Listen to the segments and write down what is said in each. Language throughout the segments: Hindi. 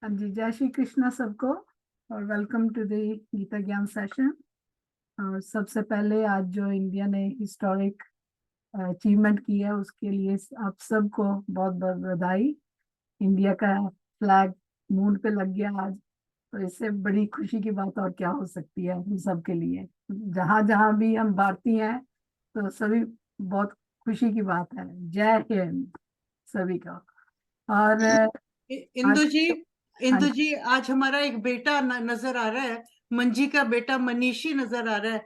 हाँ जी, जय श्री कृष्णा सबको और वेलकम टू द गीता ज्ञान सेशन। और सबसे पहले आज जो इंडिया ने हिस्टोरिक अचीवमेंट की है उसके लिए आप सबको बहुत बहुत बधाई। इंडिया का फ्लैग मून पे लग गया आज, तो इससे बड़ी खुशी की बात और क्या हो सकती है हम सब के लिए। जहां जहां भी हम भारतीय हैं तो सभी बहुत खुशी की बात है। जय हिंद सभी का। और इंदु आज जी, हाँ इंदु जी, आज हमारा एक बेटा नजर आ रहा है। मंजी का बेटा मनीषी नजर आ रहा है।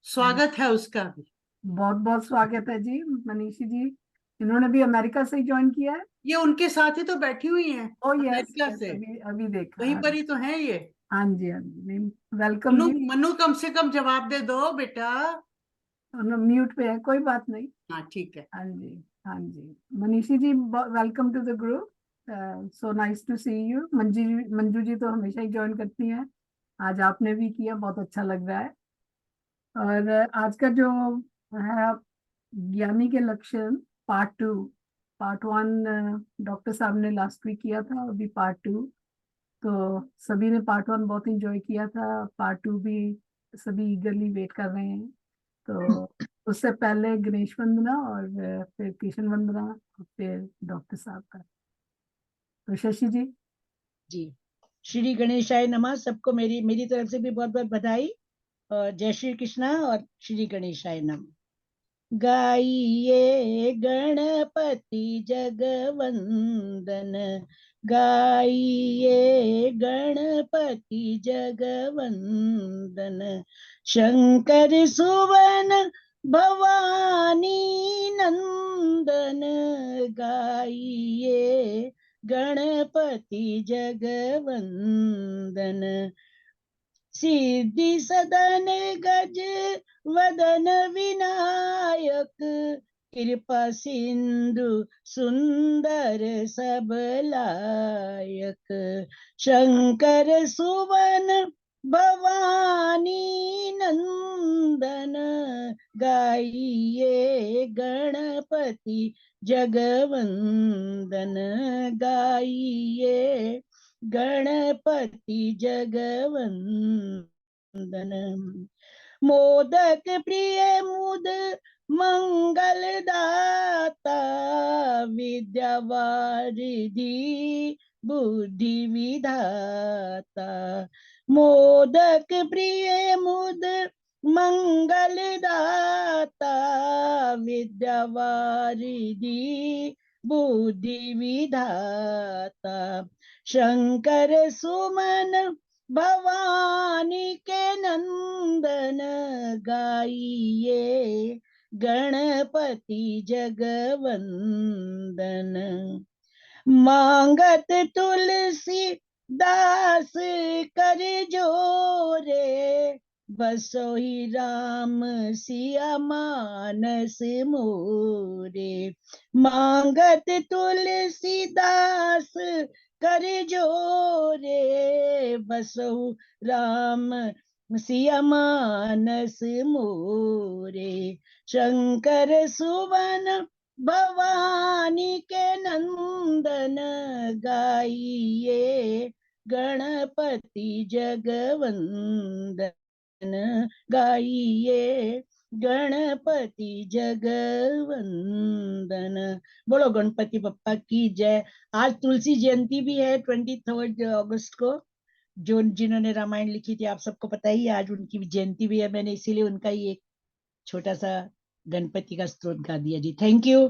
स्वागत है उसका भी। बहुत बहुत स्वागत है जी मनीषी जी। इन्होंने भी अमेरिका से ही ज्वाइन किया है। ये उनके साथ ही तो बैठी हुई हैं, ओ यस अमेरिका यस, से। अभी अभी देखा। वहीं पर ही तो है ये। हाँ जी हाँ जी, नहीं वेलकम मनु जी। मनु, कम से कम जवाब दे दो बेटा। म्यूट पे है, कोई बात नहीं। हाँ, ठीक है। हाँ जी हाँ जी, Manishi ji welcome to the group. So nice to see you. Manju ji तो हमेशा ही ज्वाइन करती हैं, आज आपने भी किया, बहुत अच्छा लग रहा है। और आज का जो है ज्ञानी के लक्षण पार्ट 2। पार्ट 1 डॉक्टर साहब ने लास्ट वीक किया था, अभी पार्ट 2। तो सभी ने पार्ट 1 बहुत इंजॉय किया था, पार्ट 2 भी सभी ईगरली वेट कर रहे हैं। तो उससे पहले गणेश वंदना और फिर कृष्ण वंदना और फिर डॉक्टर साहब का। तो शशि जी। जी, श्री गणेशाय नमः। सबको मेरी मेरी तरफ से भी बहुत बहुत बधाई और जय श्री कृष्णा और श्री गणेशाय नमः। गाइए गणपति जगवंदन, गाइए गणपति जगवंदन, शंकर सुवन भवानी नंदन, गाइए गणपति जगवंदन। सिद्धि सदन गज वदन विनायक, कृपा सिंधु सुंदर सबलायक, शंकर सुवन भवानी नंदन, गाइए गणपति जगवंदन, गाइए गणपति जगवंदन। मोदक प्रिय मुद मंगल दाता, विद्यावारिधि बुद्धि विधाता, मोदक प्रिय मुद मंगल दाता, विद्यावारिधि बुद्धि विधाता, शंकर सुमन भवानी के नंदन, गाइए गणपति जगवंदन। मांगत तुलसी दास कर जोरे, बसोही राम सिया मानस मोरे, मांगत तुलसी दास कर जोरे, बसो राम सिया मानस मोरे, शंकर सुवन भवानी के नंदन, गाइए गणपति जगवंदन, गाइए गणपति जगवंदन। बोलो गणपति बप्पा की जय। आज तुलसी जयंती भी है 23 अगस्त को। जो जिन्होंने रामायण लिखी थी आप सबको पता ही है, आज उनकी जयंती भी है। मैंने इसीलिए उनका ही एक छोटा सा गणपति का स्तोत्र गा दिया जी। Thank you.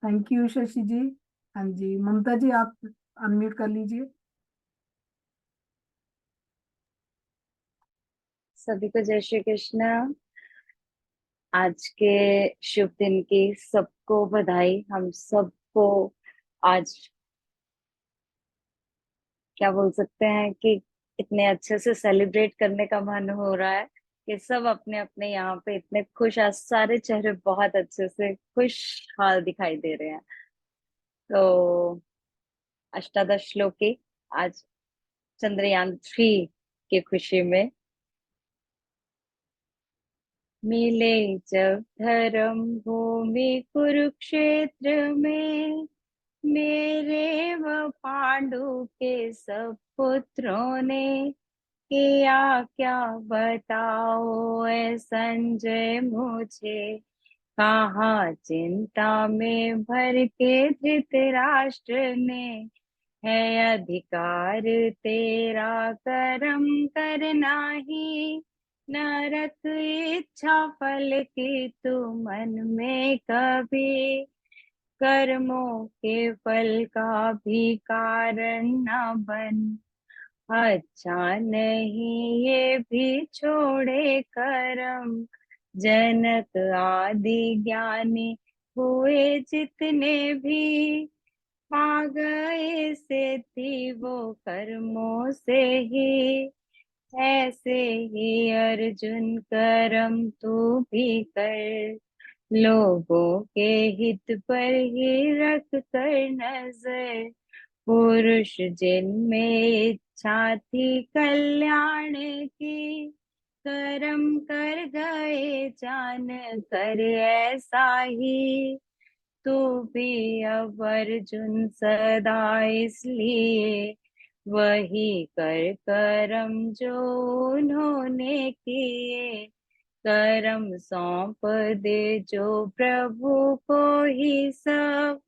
Thank you Shashi ji. हाँ जी, ममता जी आप अनम्यूट कर लीजिए। सभी को जय श्री कृष्ण। आज के शुभ दिन की सबको बधाई। हम सबको आज क्या बोल सकते हैं कि इतने अच्छे से सेलिब्रेट करने का मन हो रहा है कि सब अपने अपने यहाँ पे इतने खुश, आज सारे चेहरे बहुत अच्छे से खुशहाल दिखाई दे रहे हैं। तो अष्टादश श्लोकी आज चंद्रयान 3 की खुशी में मिले जब धर्म भूमि कुरुक्षेत्र में, मेरे व पांडु के सब पुत्रों ने किया क्या बताओ ऐ संजय मुझे। कहाँ चिंता में भर के धृतराष्ट्र ने, है अधिकार तेरा कर्म करना ही। न रख इच्छा फल की तू मन में कभी, कर्मों के फल का भी कारण न बन। अच्छा नहीं ये भी छोड़े कर्म, जनक आदि ज्ञानी हुए जितने भी, पा गए से थी वो कर्मों से ही। ऐसे ही अर्जुन कर्म तू भी कर, लोगों के हित पर ही रख कर नजर। पुरुष जिनमें इच्छा थी कल्याण की, कर्म कर गए जान कर ऐसा ही। तू भी अब अर्जुन सदा इसलिए, वही कर कर्म जो उन्होंने किए। कर्म सौंप दे जो प्रभु को ही सब,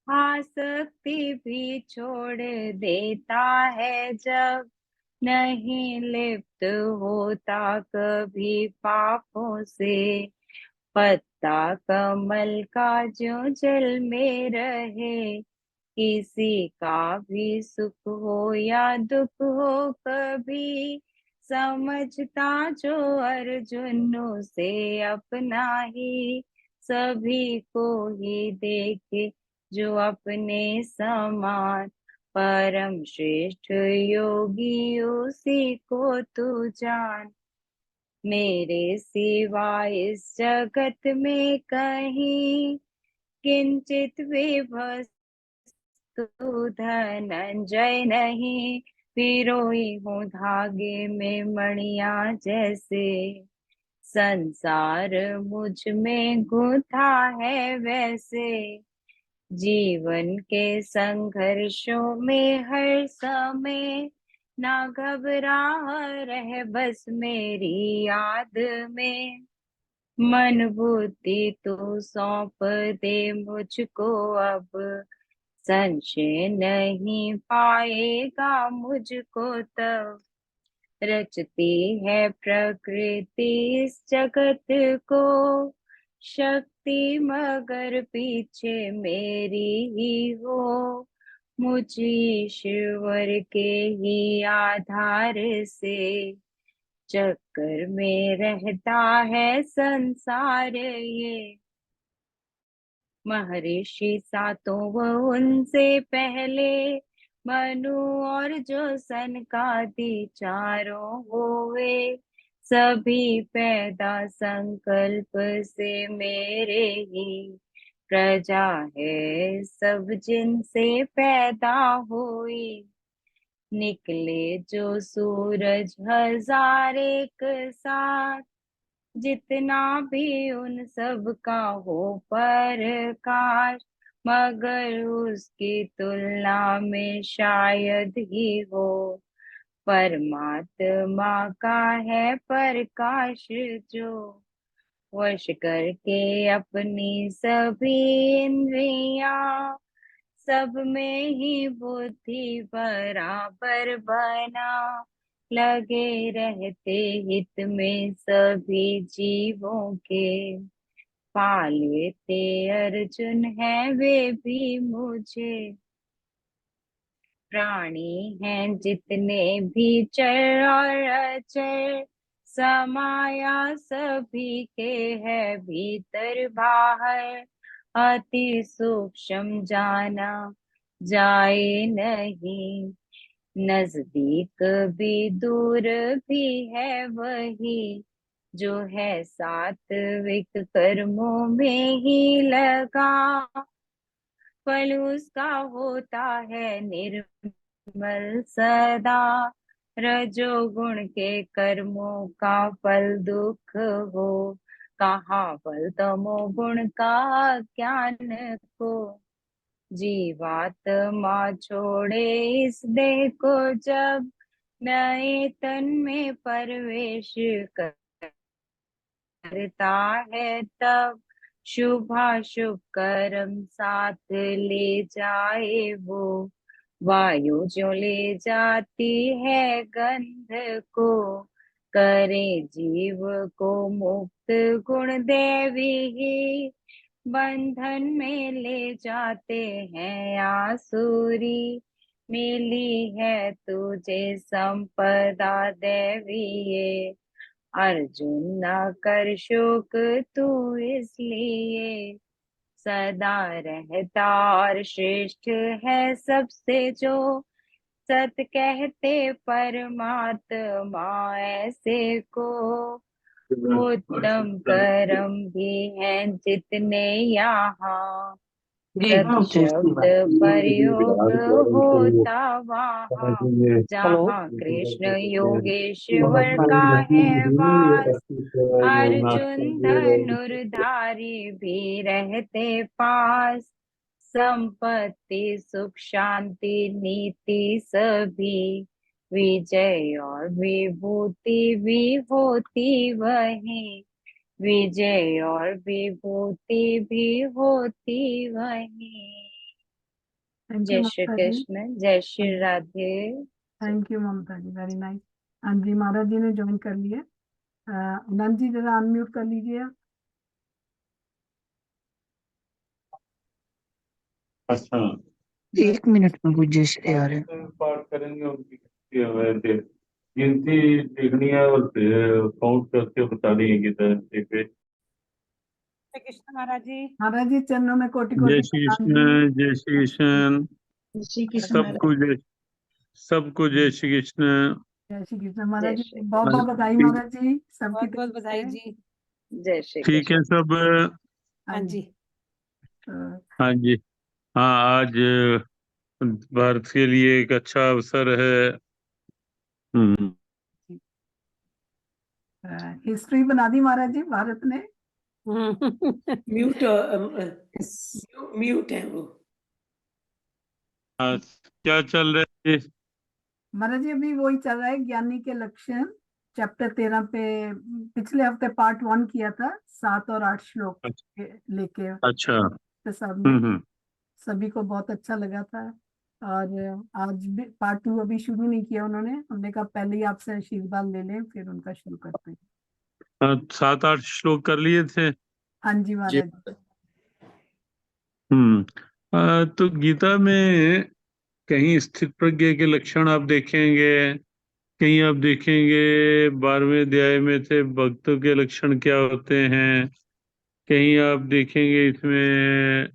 आसक्ति भी छोड़ देता है जब। नहीं लिप्त होता कभी पापों से, पत्ता कमल का जो जल में रहे। किसी का भी सुख हो या दुख हो कभी, समझता जो अर्जुन से अपना ही। सभी को ही देखे जो अपने समान, परम श्रेष्ठ योगी उसी को तू जान। मेरे सिवा इस जगत में कहीं किंचित भी वस्तु धनंजय नहीं। पिरोई हूँ धागे में मणिया जैसे, संसार मुझ में गुंथा है वैसे। जीवन के संघर्षों में हर समय, ना घबरा रह बस मेरी याद में। मन बुद्धि तू सौंप दे मुझको अब, संशय नहीं पाएगा मुझको तब। रचती है प्रकृति इस जगत को, शक्ति मगर पीछे मेरी ही हो। मुझ ईश्वर के ही आधार से, चक्कर में रहता है संसार ये। महर्षि सातों व उनसे पहले, मनु और जो सनकादि चारों हुए। सभी पैदा संकल्प से मेरे ही, प्रजा है सब जिनसे पैदा हुई। निकले जो सूरज हजार एक साथ, जितना भी उन सब का हो प्रकाश। मगर उसकी तुलना में शायद ही हो, परमात्मा का है प्रकाश जो। वश करके अपनी सभी इंद्रियां, सब में ही बुद्धि बराबर बना। लगे रहते हित में सभी जीवों के, पा लेते अर्जुन है वे भी मुझे। प्राणी हैं जितने भी चर और अचर, समाया सभी के है भीतर बाहर। अति सूक्ष्म जाना जाए नहीं, नजदीक भी दूर भी है वही। जो है सात्विक कर्मों में ही लगा, फल उसका होता है निर्मल सदा। रजोगुण के कर्मों का फल दुख हो, कहाँ बल तमोगुण का ज्ञान को, जीवात्मा छोड़े इस देह को जब, नए तन में प्रवेश करता है तब, शुभाशुभ कर्म साथ ले जाए वो, वायु जो ले जाती है गंध को, करे जीव को मुक्त गुण देवी ही, बंधन में ले जाते हैं आसुरी, मिली है तुझे संपदा देवी ये, अर्जुन न कर शोक तू इसलिए, सदा रहता और श्रेष्ठ है सबसे जो, सत कहते परमात्मा ऐसे को, उत्तम कर्म भी हैं जितने यहाँ, सत शब्द प्रयोग होता वहाँ, जहाँ कृष्ण योगेश्वर का है वास, अर्जुन धनुर्धारी भी रहते पास, संपत्ति सुख शांति नीति सभी, विजय और विभूति भी होती वही, विजय और विभूति भी होती वही। थैंक यू जय श्री ममता जी। कृष्ण, जय Shri Radhe. Thank you Mamta ji, very nice. हाँ जी, महाराज जी ने ज्वाइन कर लिए। आनंद जी जरा अनम्यूट कर लीजिए। अच्छा, 1 मिनट में पूज्य श्री आ रहे हैं। पाठ करेंगे उनकी गिनती देखनी है और काउंट करके बतानी है गीता पे। कृष्ण महाराज जी। महाराज जी चरणों में कोटि जय कोटि श्री प्रणाम कृष्ण, जी। जय श्री कृष्ण, श्री कृष्ण सबको जय श्री कृष्ण। जय श्री कृष्ण जय महाराज जी, श्री बहुत बहुत बधाई ठीक महाराज जी, सबकी बहुत बहुत तरफ बधाई से। जी। जय श्री ठीक है कृष्ण। सब। हाँ जी। हाँ जी, हाँ आज भारत के लिए एक अच्छा अवसर है। हिस्ट्री बना दी महाराज जी भारत ने। म्यूट म्यूट है वो। क्या चल रहा है? महाराज जी अभी वही चल रहा है, ज्ञानी के लक्षण चैप्टर 13 पे। पिछले हफ्ते पार्ट 1 किया था, 7 और 8 श्लोक लेके अच्छा। तो सब में हम्म। सभी को बहुत अच्छा लगा था। और आज भी पार्ट 2 अभी शुरू नहीं किया उन्होंने, हमने कहा पहले ही आपसे आशीर्वाद ले लें फिर उनका शुरू करते हैं। 7-8 श्लोक कर लिए थे। हाँ जी महाराज जी। तो गीता में कहीं स्थित प्रज्ञ के लक्षण आप देखेंगे, कहीं आप देखेंगे 12वें अध्याय में थे भक्तों के लक्षण क्या होते हैं, कहीं आप देखेंगे इसमें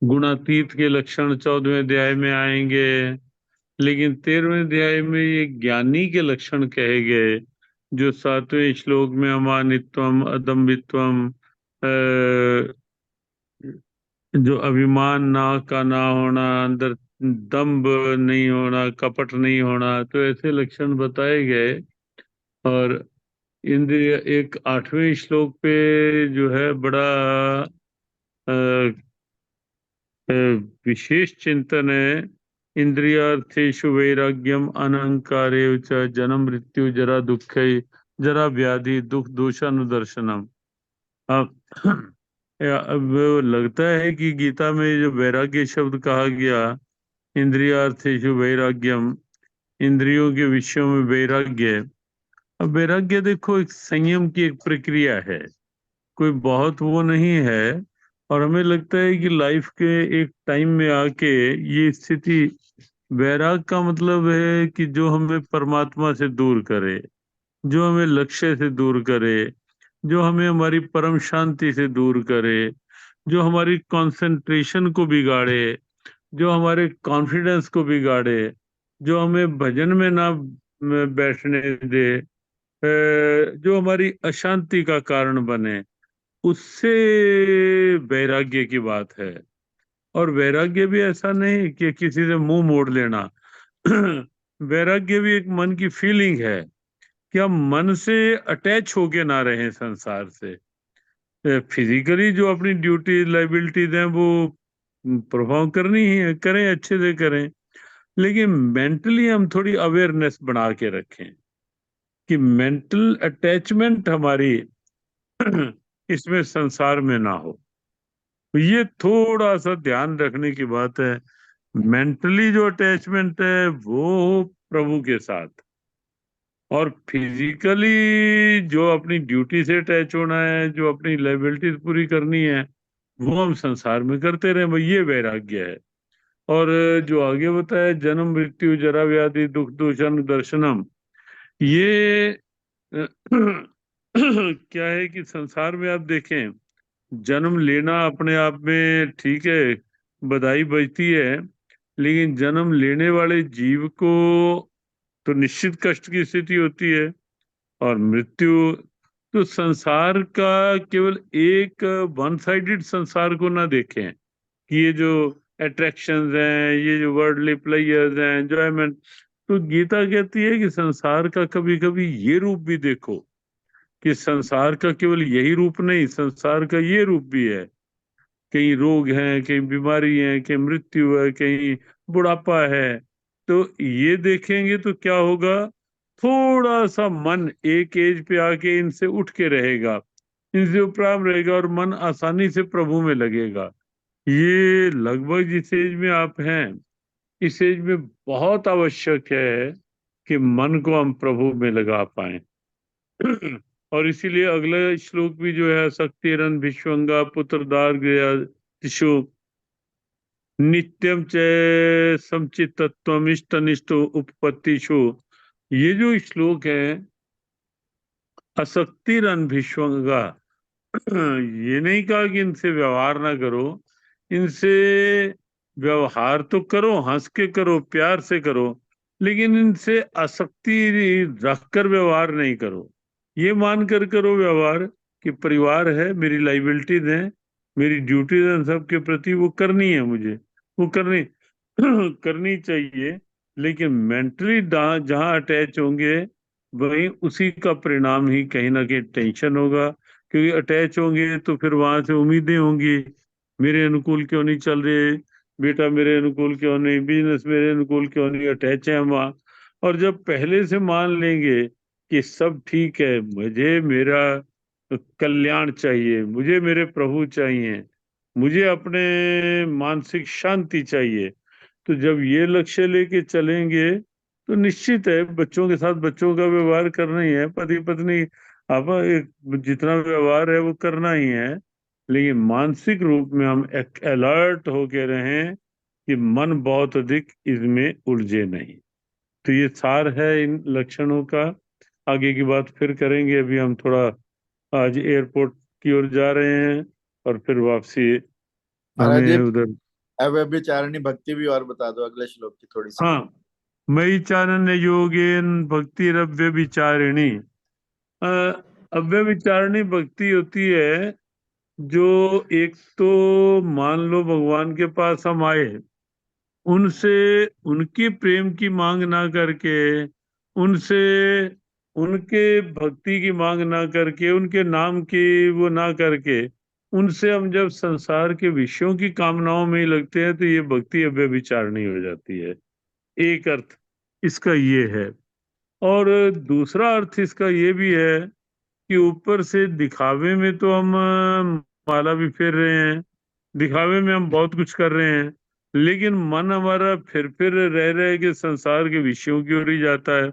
गुणातीत के लक्षण 14वें अध्याय में आएंगे, लेकिन 13वें अध्याय में ये ज्ञानी के लक्षण कहे गए जो 7वें श्लोक में अमानित्वम, अदम्भित्वम, जो अभिमान ना का ना होना, अंदर दम्भ नहीं होना, कपट नहीं होना, तो ऐसे लक्षण बताए गए। और इंद्रिय एक 8वें श्लोक पे जो है बड़ा विशेष चिंतन है, इंद्रियार्थेषु वैराग्यम अनहंकारेव च जन्म मृत्यु जरा दुख जरा व्याधि दुख दोषानुदर्शनम। अब लगता है कि गीता में जो वैराग्य शब्द कहा गया, इंद्रियार्थेषु वैराग्यम, इंद्रियों के विषयों में वैराग्य। अब वैराग्य देखो एक संयम की एक प्रक्रिया है, कोई बहुत वो नहीं है। और हमें लगता है कि लाइफ के एक टाइम में आके ये स्थिति, वैराग का मतलब है कि जो हमें परमात्मा से दूर करे, जो हमें लक्ष्य से दूर करे, जो हमें हमारी परम शांति से दूर करे, जो हमारी कंसंट्रेशन को बिगाड़े, जो हमारे कॉन्फिडेंस को बिगाड़े, जो हमें भजन में ना बैठने दे, जो हमारी अशांति का कारण बने, उससे वैराग्य की बात है। और वैराग्य भी ऐसा नहीं कि किसी से मुंह मोड़ लेना। वैराग्य भी एक मन की फीलिंग है कि हम मन से अटैच होके ना रहें संसार से। फिजिकली जो अपनी ड्यूटी लाइबिलिटीज हैं वो परफॉर्म करनी ही है, करें, अच्छे से करें, लेकिन मेंटली हम थोड़ी अवेयरनेस बना के रखें कि मेंटल अटैचमेंट हमारी इसमें संसार में ना हो। ये थोड़ा सा ध्यान रखने की बात है। मेंटली जो अटैचमेंट है वो हो प्रभु के साथ, और फिजिकली जो अपनी ड्यूटी से अटैच होना है, जो अपनी लाइबिलिटीज पूरी करनी है, वो हम संसार में करते रहे, ये वैराग्य है। और जो आगे बताया, जन्म मृत्यु जरा व्याधि दुख दूषण दर्शनम, ये क्या है कि संसार में आप देखें, जन्म लेना अपने आप में ठीक है, बधाई बजती है, लेकिन जन्म लेने वाले जीव को तो निश्चित कष्ट की स्थिति होती है, और मृत्यु तो संसार का केवल एक वन साइडेड संसार को ना देखें कि ये जो अट्रैक्शंस हैं, ये जो वर्ल्डली प्लेयर्स हैं, एंजॉयमेंट, तो गीता कहती है कि संसार का कभी कभी ये रूप भी देखो, कि संसार का केवल यही रूप नहीं, संसार का ये रूप भी है। कहीं रोग हैं, कहीं बीमारी है, कहीं मृत्यु है, कहीं बुढ़ापा है। तो ये देखेंगे तो क्या होगा, थोड़ा सा मन एक एज पे आके इनसे उठ के रहेगा, इनसे उपराम रहेगा, और मन आसानी से प्रभु में लगेगा। ये लगभग जिस एज में आप हैं, इस एज में बहुत आवश्यक है कि मन को हम प्रभु में लगा पाए। और इसीलिए अगला श्लोक भी जो है, शक्तिरन विश्वंगा पुत्र दार्गयादिषु नित्यम च समचित्तत्वम इष्टनिष्टो उपपत्तिषु, ये जो श्लोक है, असक्तिरन विश्वंगा, ये नहीं कहा कि इनसे व्यवहार ना करो, इनसे व्यवहार तो करो, हंस के करो, प्यार से करो, लेकिन इनसे आसक्ति रखकर व्यवहार नहीं करो। ये मान कर करो व्यवहार कि परिवार है, मेरी लाइबिलिटीज है, मेरी ड्यूटीज है सबके प्रति, वो करनी है, मुझे वो करनी करनी चाहिए। लेकिन मेंटली जहाँ अटैच होंगे, वहीं उसी का परिणाम ही कहीं ना कहीं टेंशन होगा, क्योंकि अटैच होंगे तो फिर वहां से उम्मीदें होंगी, मेरे अनुकूल क्यों नहीं चल रहे, बेटा मेरे अनुकूल क्यों नहीं, बिजनेस मेरे अनुकूल क्यों नहीं, अटैच है वहां। और जब पहले से मान लेंगे कि सब ठीक है, मुझे मेरा कल्याण चाहिए, मुझे मेरे प्रभु चाहिए, मुझे अपने मानसिक शांति चाहिए, तो जब ये लक्ष्य लेके चलेंगे तो निश्चित है बच्चों के साथ बच्चों का व्यवहार करना ही है, पति पत्नी आप एक जितना व्यवहार है वो करना ही है, लेकिन मानसिक रूप में हम एक अलर्ट होके रहें कि मन बहुत अधिक इसमें उलझे नहीं। तो ये सार है इन लक्षणों का। आगे की बात फिर करेंगे, अभी हम थोड़ा आज एयरपोर्ट की ओर जा रहे हैं, और फिर वापसी महाराज जी, हमें उधर। अव्यभिचारिणी भक्ति भी और बता दो अगले श्लोक की थोड़ी सी। हाँ, मयि चानन्य योगेन भक्तिरव्य विचारिणी। अव्यभिचारिणी भक्ति होती है जो, एक तो मान लो भगवान के पास हम आए, उनसे उनकी प्रेम की मांग ना करके, उनसे उनके भक्ति की मांग ना करके, उनके नाम की वो ना करके, उनसे हम जब संसार के विषयों की कामनाओं में ही लगते हैं, तो ये भक्ति अव्यभिचारिणी हो जाती है। एक अर्थ इसका ये है। और दूसरा अर्थ इसका ये भी है कि ऊपर से दिखावे में तो हम माला भी फेर रहे हैं, दिखावे में हम बहुत कुछ कर रहे हैं, लेकिन मन हमारा फिर रह रहे कि संसार के विषयों की ओर ही जाता है।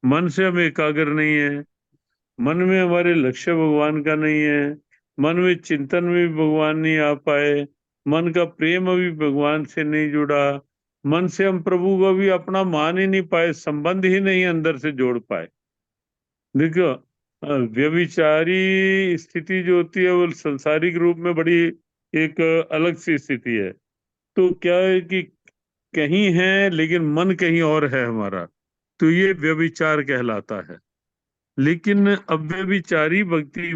मन से हम एकाग्र नहीं है, मन में हमारे लक्ष्य भगवान का नहीं है, मन में चिंतन में भी भगवान नहीं आ पाए, मन का प्रेम अभी भगवान से नहीं जुड़ा, मन से हम प्रभु को भी अपना मान ही नहीं पाए, संबंध ही नहीं अंदर से जोड़ पाए। देखो, व्यभिचारी स्थिति जो होती है वो संसारिक रूप में बड़ी एक अलग सी स्थिति है। तो क्या है कि कहीं है लेकिन मन कहीं और है हमारा, तो ये व्यभिचार कहलाता है। लेकिन व्यभिचारी भक्ति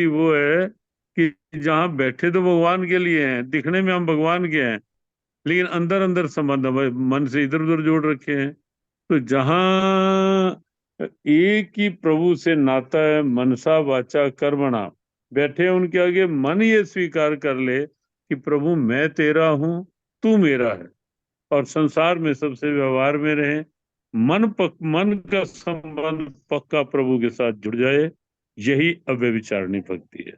वो है कि जहाँ बैठे तो भगवान के लिए हैं, दिखने में हम भगवान के हैं, लेकिन अंदर अंदर संबंध मन से इधर उधर जोड़ रखे हैं। तो जहाँ एक ही प्रभु से नाता है, मनसा वाचा कर्मणा। बैठे उनके आगे मन ये स्वीकार कर ले कि प्रभु मैं तेरा हूं, तू मेरा है, और संसार में सबसे व्यवहार में रहे। मन का संबंध पक्का प्रभु के साथ जुड़ जाए, यही अव्यभिचारिणी भक्ति है।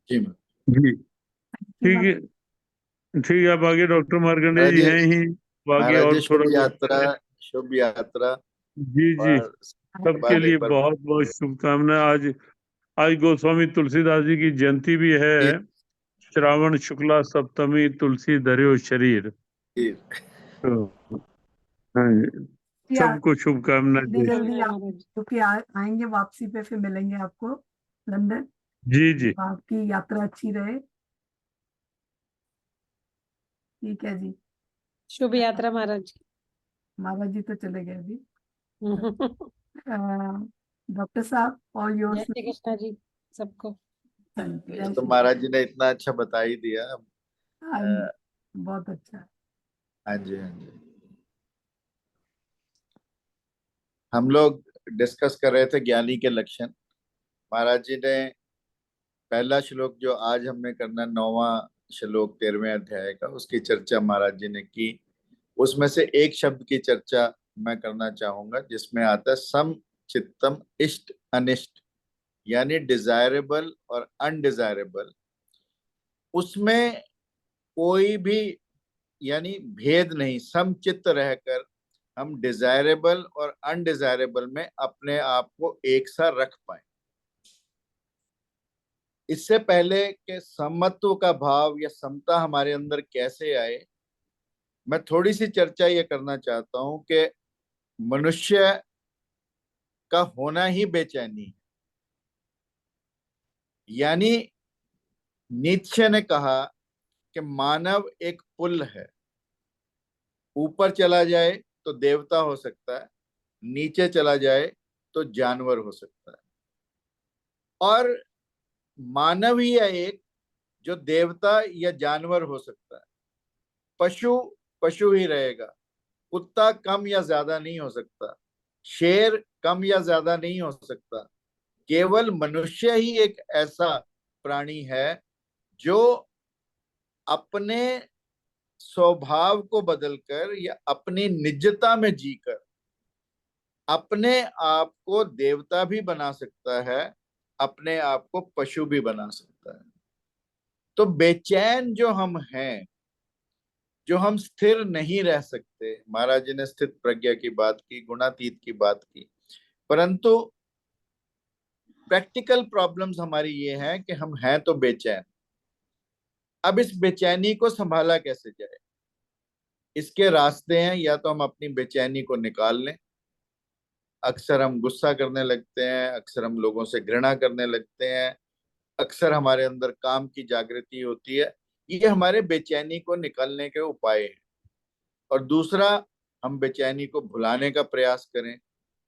जी मैम। जी ठीक है, ठीक है। अब आगे डॉक्टर मार्कंडेय महाराज जी जी, हैं ही, आगे महाराज और जी, थोड़ा शुभ यात्रा, शुभ यात्रा। जी जी, और सबके लिए एक बार बहुत बहुत शुभकामनाएं। आज आज गोस्वामी तुलसीदास जी की जयंती भी है। श्रावण शुक्ला सप्तमी, तुलसी धर्यो शरीर। जी, तो हाँ जी, सबको शुभकामनाएं जल्दी दे। जल्दी आप क्योंकि आएंगे, वापसी पे फिर मिलेंगे आपको लंदन। जी जी, आपकी यात्रा अच्छी रहे। ठीक है जी। शुभ यात्रा महाराज जी। महाराज जी तो चले गए अभी। जय डॉक्टर साहब और योर्स। श्री कृष्णा जी सबको। तो महाराज जी ने इतना अच्छा बता ही दिया। बहुत अच्छा। हाँ जी, हाँ जी। हम लोग डिस्कस कर रहे थे ज्ञानी के लक्षण। महाराज जी ने पहला श्लोक जो आज हमने करना, 9वां श्लोक 13वें अध्याय का, उसकी चर्चा महाराज जी ने की। उसमें से एक शब्द की चर्चा मैं करना चाहूंगा जिसमें आता है सम चित्तम इष्ट अनिष्ट, यानी डिजायरेबल और अनडिजायरेबल। उसमें कोई भी यानी भेद नहीं, समचित्त रहकर हम डिजायरेबल और अनडिजायरेबल में अपने आप को एक सा रख पाए। इससे पहले कि समत्व का भाव या समता हमारे अंदर कैसे आए, मैं थोड़ी सी चर्चा ये करना चाहता हूं कि मनुष्य का होना ही बेचैनी है। यानी नीत्शे ने कहा कि मानव एक पुल है, ऊपर चला जाए तो देवता हो सकता है, नीचे चला जाए तो जानवर हो सकता है। और मानव ही है एक जो देवता या जानवर हो सकता है। पशु पशु ही रहेगा। कुत्ता कम या ज्यादा नहीं हो सकता, शेर कम या ज्यादा नहीं हो सकता। केवल मनुष्य ही एक ऐसा प्राणी है जो अपने स्वभाव को बदलकर या अपनी निजता में जीकर अपने आप को देवता भी बना सकता है, अपने आप को पशु भी बना सकता है। तो बेचैन जो हम हैं, जो हम स्थिर नहीं रह सकते, महाराज जी ने स्थित प्रज्ञा की बात की, गुणातीत की बात की, परंतु प्रैक्टिकल प्रॉब्लम्स हमारी ये है कि हम हैं तो बेचैन। अब इस बेचैनी को संभाला कैसे जाए? इसके रास्ते हैं, या तो हम अपनी बेचैनी को निकाल लें। अक्सर हम गुस्सा करने लगते हैं, अक्सर हम लोगों से घृणा करने लगते हैं, अक्सर हमारे अंदर काम की जागृति होती है। ये हमारे बेचैनी को निकालने के उपाय हैं। और दूसरा, हम बेचैनी को भुलाने का प्रयास करें।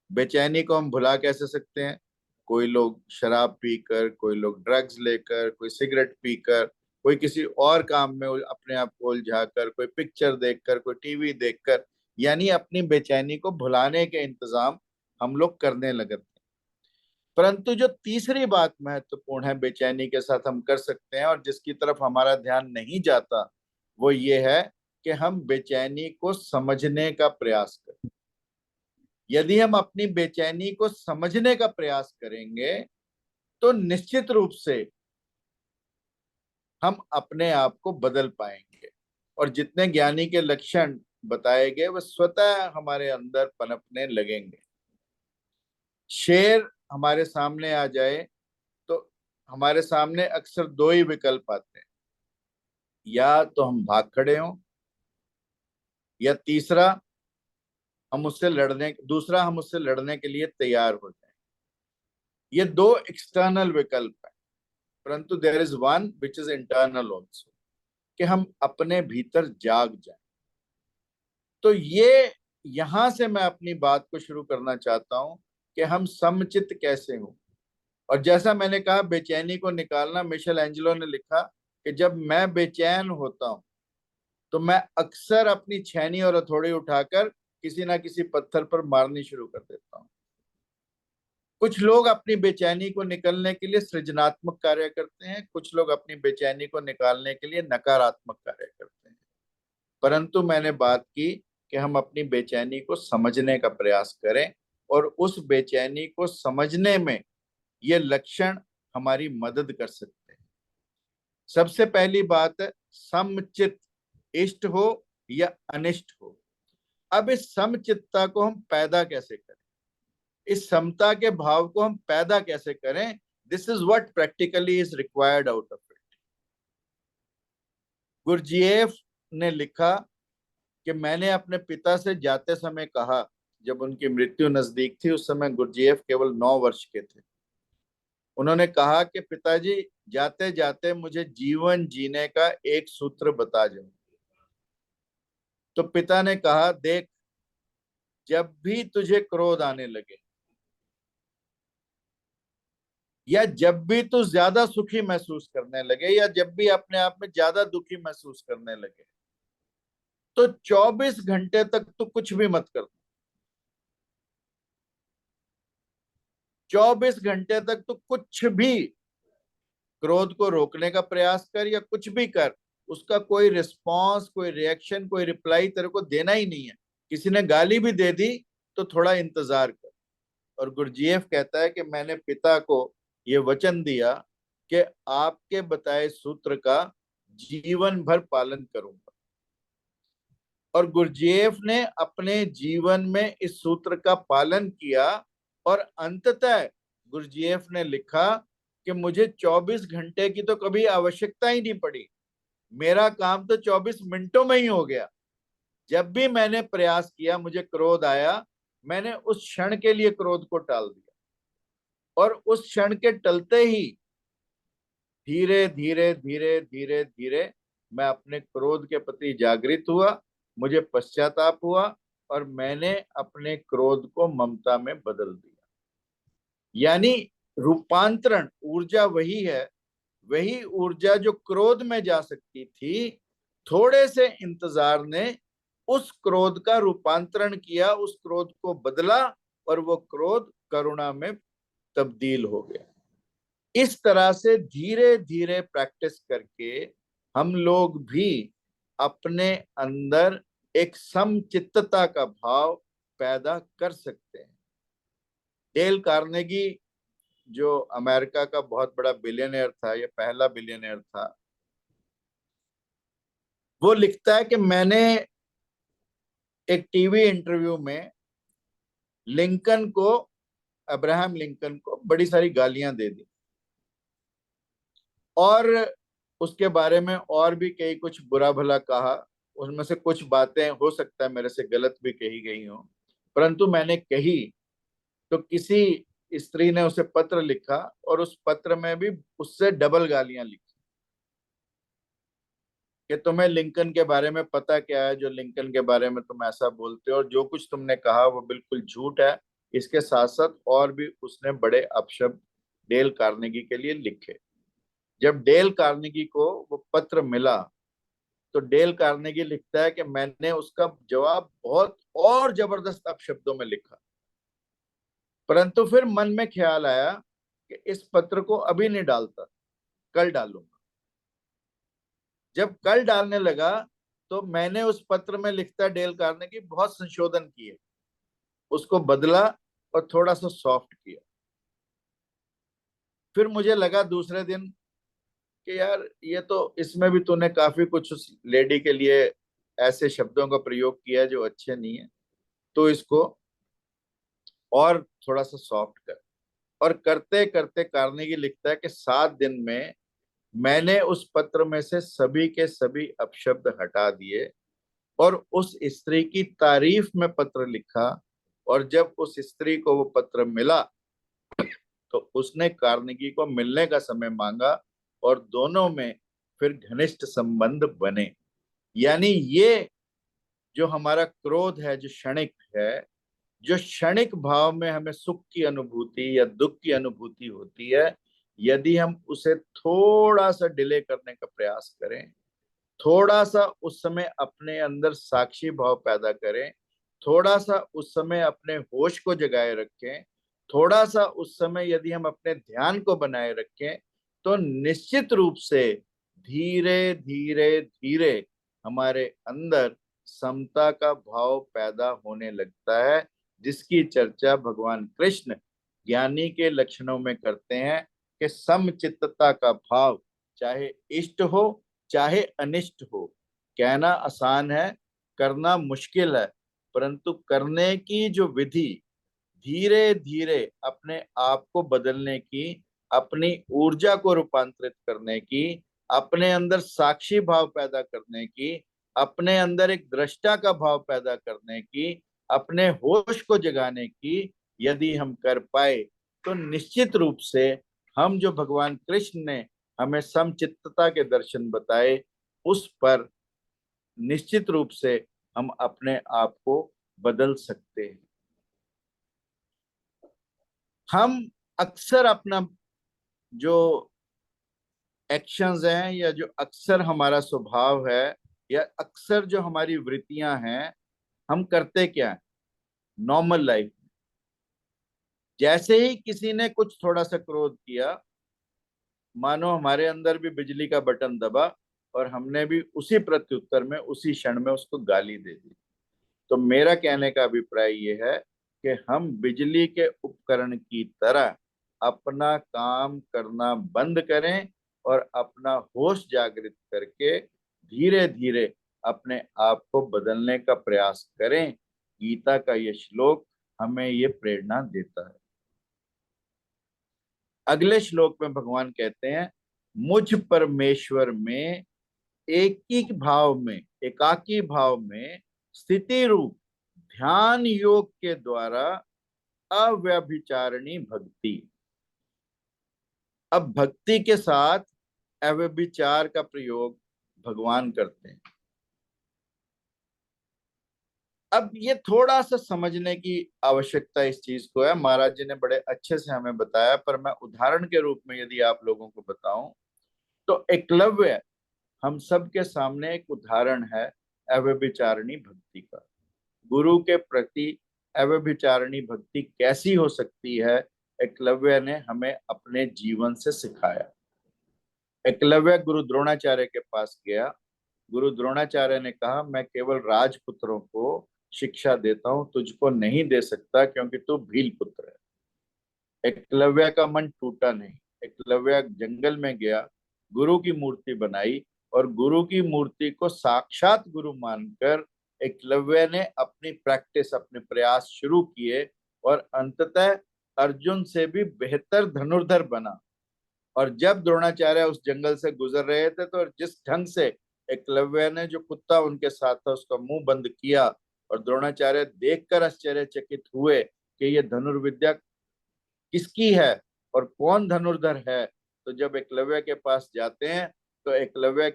बेचैनी को हम भुला कैसे सकते हैं? कोई लोग शराब पीकर, कोई लोग ड्रग्स लेकर, कोई सिगरेट पीकर, कोई किसी और काम में अपने आप को उलझाकर, कोई पिक्चर देखकर, कोई टीवी देखकर, यानी अपनी बेचैनी को भुलाने के इंतजाम हम लोग करने लगते हैं। परंतु जो तीसरी बात महत्वपूर्ण है बेचैनी के साथ हम कर सकते हैं और जिसकी तरफ हमारा ध्यान नहीं जाता, वो ये है कि हम बेचैनी को समझने का प्रयास करें। यदि हम अपनी बेचैनी को समझने का प्रयास करेंगे तो निश्चित रूप से हम अपने आप को बदल पाएंगे और जितने ज्ञानी के लक्षण बताए गए वह स्वतः हमारे अंदर पनपने लगेंगे। शेर हमारे सामने आ जाए तो हमारे सामने अक्सर दो ही विकल्प आते हैं, या तो हम भाग खड़े हों, या दूसरा हम उससे लड़ने के लिए तैयार हो जाएं। ये दो एक्सटर्नल विकल्प हैं, परंतु there is one which is internal also, कि हम अपने भीतर जाग जाएं। तो ये यहां से मैं अपनी बात को शुरू करना चाहता हूं कि हम समचित्त कैसे हों। और जैसा मैंने कहा, बेचैनी को निकालना, मिशेल एंजेलो ने लिखा कि जब मैं बेचैन होता हूं तो मैं अक्सर अपनी छैनी और हथौड़ी उठाकर किसी ना किसी पत्थर पर मारनी शुरू कर देता हूँ। कुछ लोग अपनी बेचैनी को निकलने के लिए सृजनात्मक कार्य करते हैं, कुछ लोग अपनी बेचैनी को निकालने के लिए नकारात्मक कार्य करते हैं। परंतु मैंने बात की कि हम अपनी बेचैनी को समझने का प्रयास करें, और उस बेचैनी को समझने में ये लक्षण हमारी मदद कर सकते हैं। सबसे पहली बात है समचित्त, इष्ट हो या अनिष्ट हो। अब इस समचित्तता को हम पैदा कैसे करें, इस समता के भाव को हम पैदा कैसे करें, this is what practically is required out of it. Gurdjieff ने लिखा कि मैंने अपने पिता से जाते समय कहा, जब उनकी मृत्यु नजदीक थी, उस समय गुरजीएफ केवल 9 वर्ष के थे। उन्होंने कहा कि पिताजी, जाते जाते मुझे जीवन जीने का एक सूत्र बता जाओ। तो पिता ने कहा, देख, जब भी तुझे क्रोध आने लगे या जब भी तू ज्यादा सुखी महसूस करने लगे या जब भी अपने आप में ज्यादा दुखी महसूस करने लगे, तो 24 घंटे तक तू कुछ भी मत कर। 24 घंटे तक तू कुछ भी क्रोध को रोकने का प्रयास कर या कुछ भी कर, उसका कोई रिस्पॉन्स, कोई रिएक्शन, कोई रिप्लाई तेरे को देना ही नहीं है। किसी ने गाली भी दे दी तो थोड़ा इंतजार कर। और गुरजीएफ कहता है कि मैंने पिता को ये वचन दिया कि आपके बताए सूत्र का जीवन भर पालन करूंगा। और गुरजीएफ ने अपने जीवन में इस सूत्र का पालन किया, और अंततः गुरजीएफ ने लिखा कि मुझे 24 घंटे की तो कभी आवश्यकता ही नहीं पड़ी, मेरा काम तो 24 मिनटों में ही हो गया। जब भी मैंने प्रयास किया, मुझे क्रोध आया, मैंने उस क्षण के लिए क्रोध को टाल दिया, और उस क्षण के टलते ही धीरे धीरे धीरे धीरे धीरे मैं अपने क्रोध के प्रति जागृत हुआ, मुझे पश्चाताप हुआ, और मैंने अपने क्रोध को ममता में बदल दिया। यानी रूपांतरण ऊर्जा वही है, वही ऊर्जा जो क्रोध में जा सकती थी, थोड़े से इंतजार ने उस क्रोध का रूपांतरण किया, उस क्रोध को बदला, और वो क्रोध करुणा में तब्दील हो गया। इस तरह से धीरे धीरे प्रैक्टिस करके हम लोग भी अपने अंदर एक समचित्तता का भाव पैदा कर सकते हैं। डेल कार्नेगी, जो अमेरिका का बहुत बड़ा बिलियनियर था, ये पहला बिलियनियर था, वो लिखता है कि मैंने एक टीवी इंटरव्यू में लिंकन को, अब्राहम लिंकन को बड़ी सारी गालियां दे दी, और उसके बारे में और भी कई कुछ बुरा भला कहा। उसमें से कुछ बातें हो सकता है मेरे से गलत भी कही गई हो, परंतु मैंने कही तो किसी स्त्री ने उसे पत्र लिखा, और उस पत्र में भी उससे डबल गालियां लिखी कि तुम्हें लिंकन के बारे में पता क्या है, जो लिंकन के बारे में तुम ऐसा बोलते हो, और जो कुछ तुमने कहा वो बिल्कुल झूठ है। इसके साथ साथ और भी उसने बड़े अपशब्द डेल कार्नेगी के लिए लिखे। जब डेल कार्नेगी को वो पत्र मिला, तो डेल कार्नेगी लिखता है कि मैंने उसका जवाब बहुत और जबरदस्त अपशब्दों में लिखा, परंतु फिर मन में ख्याल आया कि इस पत्र को अभी नहीं डालता, कल डालूंगा। जब कल डालने लगा तो मैंने उस पत्र में लिखता डेल कार्नेगी बहुत संशोधन किए, उसको बदला और थोड़ा सा सॉफ्ट किया। फिर मुझे लगा दूसरे दिन कि यार ये तो, इसमें भी तूने काफी कुछ उस लेडी के लिए ऐसे शब्दों का प्रयोग किया जो अच्छे नहीं है, तो इसको और थोड़ा सा सॉफ्ट कर। और करते करते कार्नेगी लिखता है कि 7 दिन में मैंने उस पत्र में से सभी के सभी अपशब्द हटा दिए, और उस स्त्री की तारीफ में पत्र लिखा। और जब उस स्त्री को वो पत्र मिला तो उसने कार्नेगी को मिलने का समय मांगा, और दोनों में फिर घनिष्ठ संबंध बने। यानी ये जो हमारा क्रोध है, जो क्षणिक है, जो क्षणिक भाव में हमें सुख की अनुभूति या दुख की अनुभूति होती है, यदि हम उसे थोड़ा सा डिले करने का प्रयास करें, थोड़ा सा उस समय अपने अंदर साक्षी भाव पैदा करें, थोड़ा सा उस समय अपने होश को जगाए रखें, थोड़ा सा उस समय यदि हम अपने ध्यान को बनाए रखें, तो निश्चित रूप से धीरे धीरे धीरे हमारे अंदर समता का भाव पैदा होने लगता है, जिसकी चर्चा भगवान कृष्ण ज्ञानी के लक्षणों में करते हैं कि समचित्तता का भाव, चाहे इष्ट हो चाहे अनिष्ट हो। कहना आसान है, करना मुश्किल है, परंतु करने की जो विधि, धीरे धीरे अपने आप को बदलने की, अपनी ऊर्जा को रूपांतरित करने की, अपने अंदर साक्षी भाव पैदा करने की, अपने अंदर एक दृष्टा का भाव पैदा करने की, अपने होश को जगाने की यदि हम कर पाए, तो निश्चित रूप से हम जो भगवान कृष्ण ने हमें समचित्तता के दर्शन बताए, उस पर निश्चित रूप से हम अपने आप को बदल सकते हैं। हम अक्सर अपना जो एक्शंस हैं, या जो अक्सर हमारा स्वभाव है, या अक्सर जो हमारी वृत्तियां हैं, हम करते क्या है नॉर्मल लाइफ में? जैसे ही किसी ने कुछ थोड़ा सा क्रोध किया, मानो हमारे अंदर भी बिजली का बटन दबा और हमने भी उसी प्रत्युत्तर में उसी क्षण में उसको गाली दे दी। तो मेरा कहने का अभिप्राय ये है कि हम बिजली के उपकरण की तरह अपना काम करना बंद करें और अपना होश जागृत करके धीरे धीरे अपने आप को बदलने का प्रयास करें। गीता का ये श्लोक हमें ये प्रेरणा देता है। अगले श्लोक में भगवान कहते हैं, मुझ परमेश्वर में एकाकी भाव में स्थिति रूप ध्यान योग के द्वारा अव्यभिचारिणी भक्ति। अब भक्ति के साथ अव्यभिचार का प्रयोग भगवान करते हैं। अब ये थोड़ा सा समझने की आवश्यकता इस चीज को है। महाराज जी ने बड़े अच्छे से हमें बताया, पर मैं उदाहरण के रूप में यदि आप लोगों को बताऊं, तो एकलव्य हम सबके सामने एक उदाहरण है अव्यभिचारिणी भक्ति का। गुरु के प्रति अव्यभिचारिणी भक्ति कैसी हो सकती है, एकलव्य ने हमें अपने जीवन से सिखाया। एकलव्य गुरु द्रोणाचार्य के पास गया। गुरु द्रोणाचार्य ने कहा, मैं केवल राजपुत्रों को शिक्षा देता हूं, तुझको नहीं दे सकता क्योंकि तू भील पुत्र है। एकलव्य का मन टूटा नहीं। एकलव्य जंगल में गया, गुरु की मूर्ति बनाई और गुरु की मूर्ति को साक्षात गुरु मानकर एकलव्य ने अपनी प्रैक्टिस, अपने प्रयास शुरू किए और अंततः अर्जुन से भी बेहतर धनुर्धर बना। और जब द्रोणाचार्य उस जंगल से गुजर रहे थे, तो जिस ढंग से एकलव्य ने जो कुत्ता उनके साथ था उसका मुंह बंद किया, और द्रोणाचार्य देखकर आश्चर्यचकित हुए कि ये धनुर्विद्या किसकी है और कौन धनुर्धर है। तो जब एकलव्य के पास जाते हैं तो एकलव्य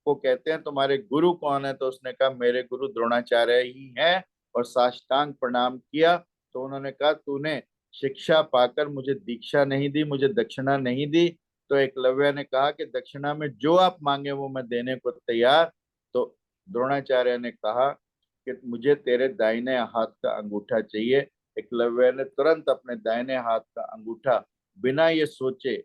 को कहते हैं, तुम्हारे गुरु कौन है? तो उसने कहा, मेरे गुरु द्रोणाचार्य ही हैं, और साष्टांग प्रणाम किया। तो उन्होंने कहा, तूने शिक्षा पाकर मुझे दीक्षा नहीं दी, मुझे दक्षिणा नहीं दी। तो एकलव्य ने कहा कि दक्षिणा में जो आप मांगे वो मैं देने को तैयार। तो द्रोणाचार्य ने कहा कि मुझे तेरे दाहिने हाथ का अंगूठा चाहिए। एकलव्य ने तुरंत अपने दाहिने हाथ का अंगूठा, बिना ये सोचे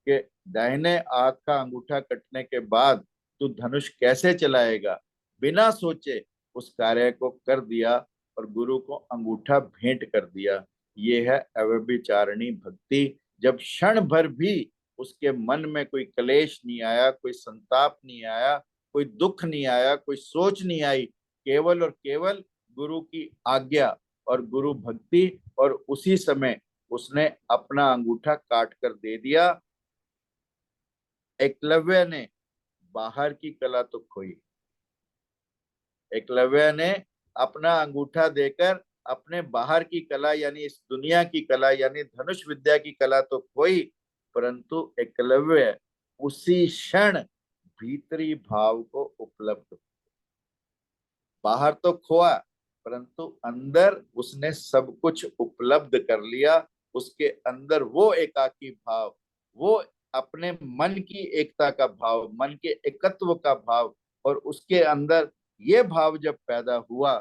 कि दाहिने हाथ का अंगूठा कटने के बाद तू धनुष कैसे चलाएगा, बिना सोचे उस कार्य को कर दिया और गुरु को अंगूठा भेंट कर दिया। ये है अव्यभिचारिणी भक्ति। जब क्षण भर भी उसके मन में कोई क्लेश नहीं आया, कोई संताप नहीं आया, कोई दुख नहीं आया, कोई सोच नहीं आई, केवल और केवल गुरु की आज्ञा और गुरु भक्ति, और उसी समय उसने अपना अंगूठा काट कर दे दिया। एकलव्य ने बाहर की कला तो खोई। एकलव्य ने अपना अंगूठा देकर अपने बाहर की कला, यानी इस दुनिया की कला, यानी धनुष विद्या की कला तो खोई, परंतु एकलव्य उसी क्षण भीतरी भाव को उपलब्ध। बाहर तो खोआ, परंतु अंदर उसने सब कुछ उपलब्ध कर लिया। उसके अंदर वो एकाकी भाव, वो अपने मन की एकता का भाव, मन के एकत्व का भाव, और उसके अंदर ये भाव जब पैदा हुआ